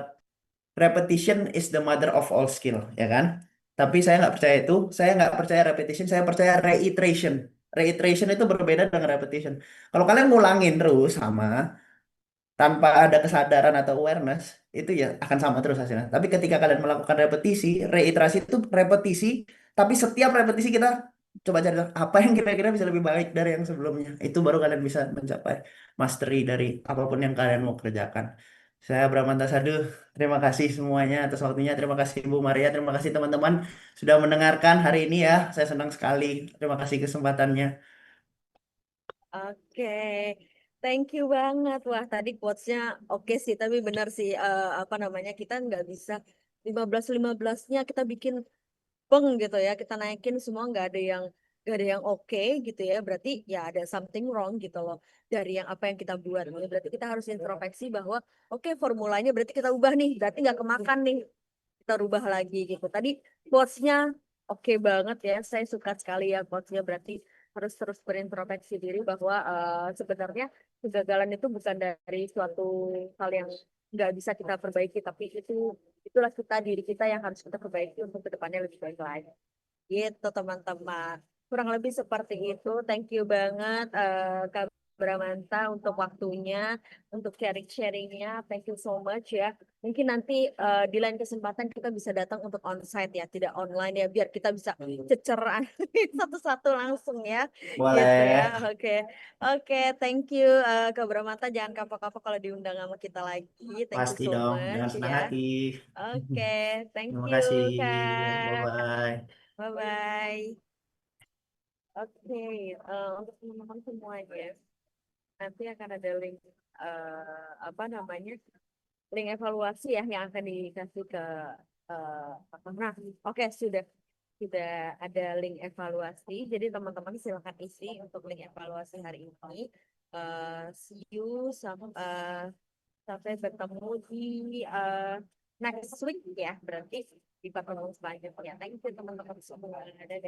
[SPEAKER 2] repetition is the mother of all skill, ya kan? Tapi saya nggak percaya itu. Saya nggak percaya repetition, saya percaya reiteration. Reiteration itu berbeda dengan repetition. Kalau kalian ngulangin terus sama, tanpa ada kesadaran atau awareness, itu ya akan sama terus hasilnya. Tapi ketika kalian melakukan repetisi, reiterasi itu repetisi, tapi setiap repetisi kita coba cari apa yang kira-kira bisa lebih baik dari yang sebelumnya. Itu baru kalian bisa mencapai mastery dari apapun yang kalian mau kerjakan. Saya Bramanta Sadu, terima kasih semuanya atas waktunya. Terima kasih Bu Maria, terima kasih teman-teman sudah mendengarkan hari ini ya. Saya senang sekali. Terima kasih kesempatannya.
[SPEAKER 1] Oke, thank you banget. Wah, tadi quotes-nya oke sih, tapi benar sih apa namanya kita nggak bisa 15-15-nya kita bikin peng gitu ya, kita naikin semua nggak ada yang oke gitu ya. Berarti ya ada something wrong gitu loh dari yang apa yang kita buat. Ya, berarti kita harus introspeksi bahwa oke formulanya berarti kita ubah nih, berarti nggak kemakan nih kita rubah lagi gitu. Tadi quotes-nya oke banget ya. Saya suka sekali ya quotes-nya berarti harus terus berintrospeksi diri bahwa sebenarnya kegagalan itu bukan dari suatu hal yang nggak bisa kita perbaiki, tapi itulah diri kita yang harus kita perbaiki untuk kedepannya lebih baik lagi. Gitu teman-teman. Kurang lebih seperti itu. Thank you banget Kak Bramanta untuk waktunya, untuk sharing-sharingnya. Thank you so much ya. Mungkin nanti di lain kesempatan kita bisa datang untuk onsite ya, tidak online ya, biar kita bisa ceceran satu-satu langsung ya, gitu ya.
[SPEAKER 2] Boleh,
[SPEAKER 1] Oke, oke, thank you Kak Bramanta. Jangan kapok-kapok kalau diundang sama kita lagi. Thank you
[SPEAKER 2] pasti
[SPEAKER 1] so
[SPEAKER 2] dong. Jangan
[SPEAKER 1] much
[SPEAKER 2] senang
[SPEAKER 1] ya.
[SPEAKER 2] hati.
[SPEAKER 1] Oke, thank
[SPEAKER 2] Terima
[SPEAKER 1] you
[SPEAKER 2] kasih.
[SPEAKER 1] Kak.
[SPEAKER 2] Bye-bye.
[SPEAKER 1] Bye bye. Oke, untuk teman-teman semuanya, nanti akan ada link apa namanya, link evaluasi ya yang akan dikasih ke apa. Nah, oke sudah ada link evaluasi. Jadi teman-teman silakan isi untuk link evaluasi hari ini. See you sampai bertemu di next week ya berarti di pertemuan selanjutnya. Thank you teman-teman semua. Ada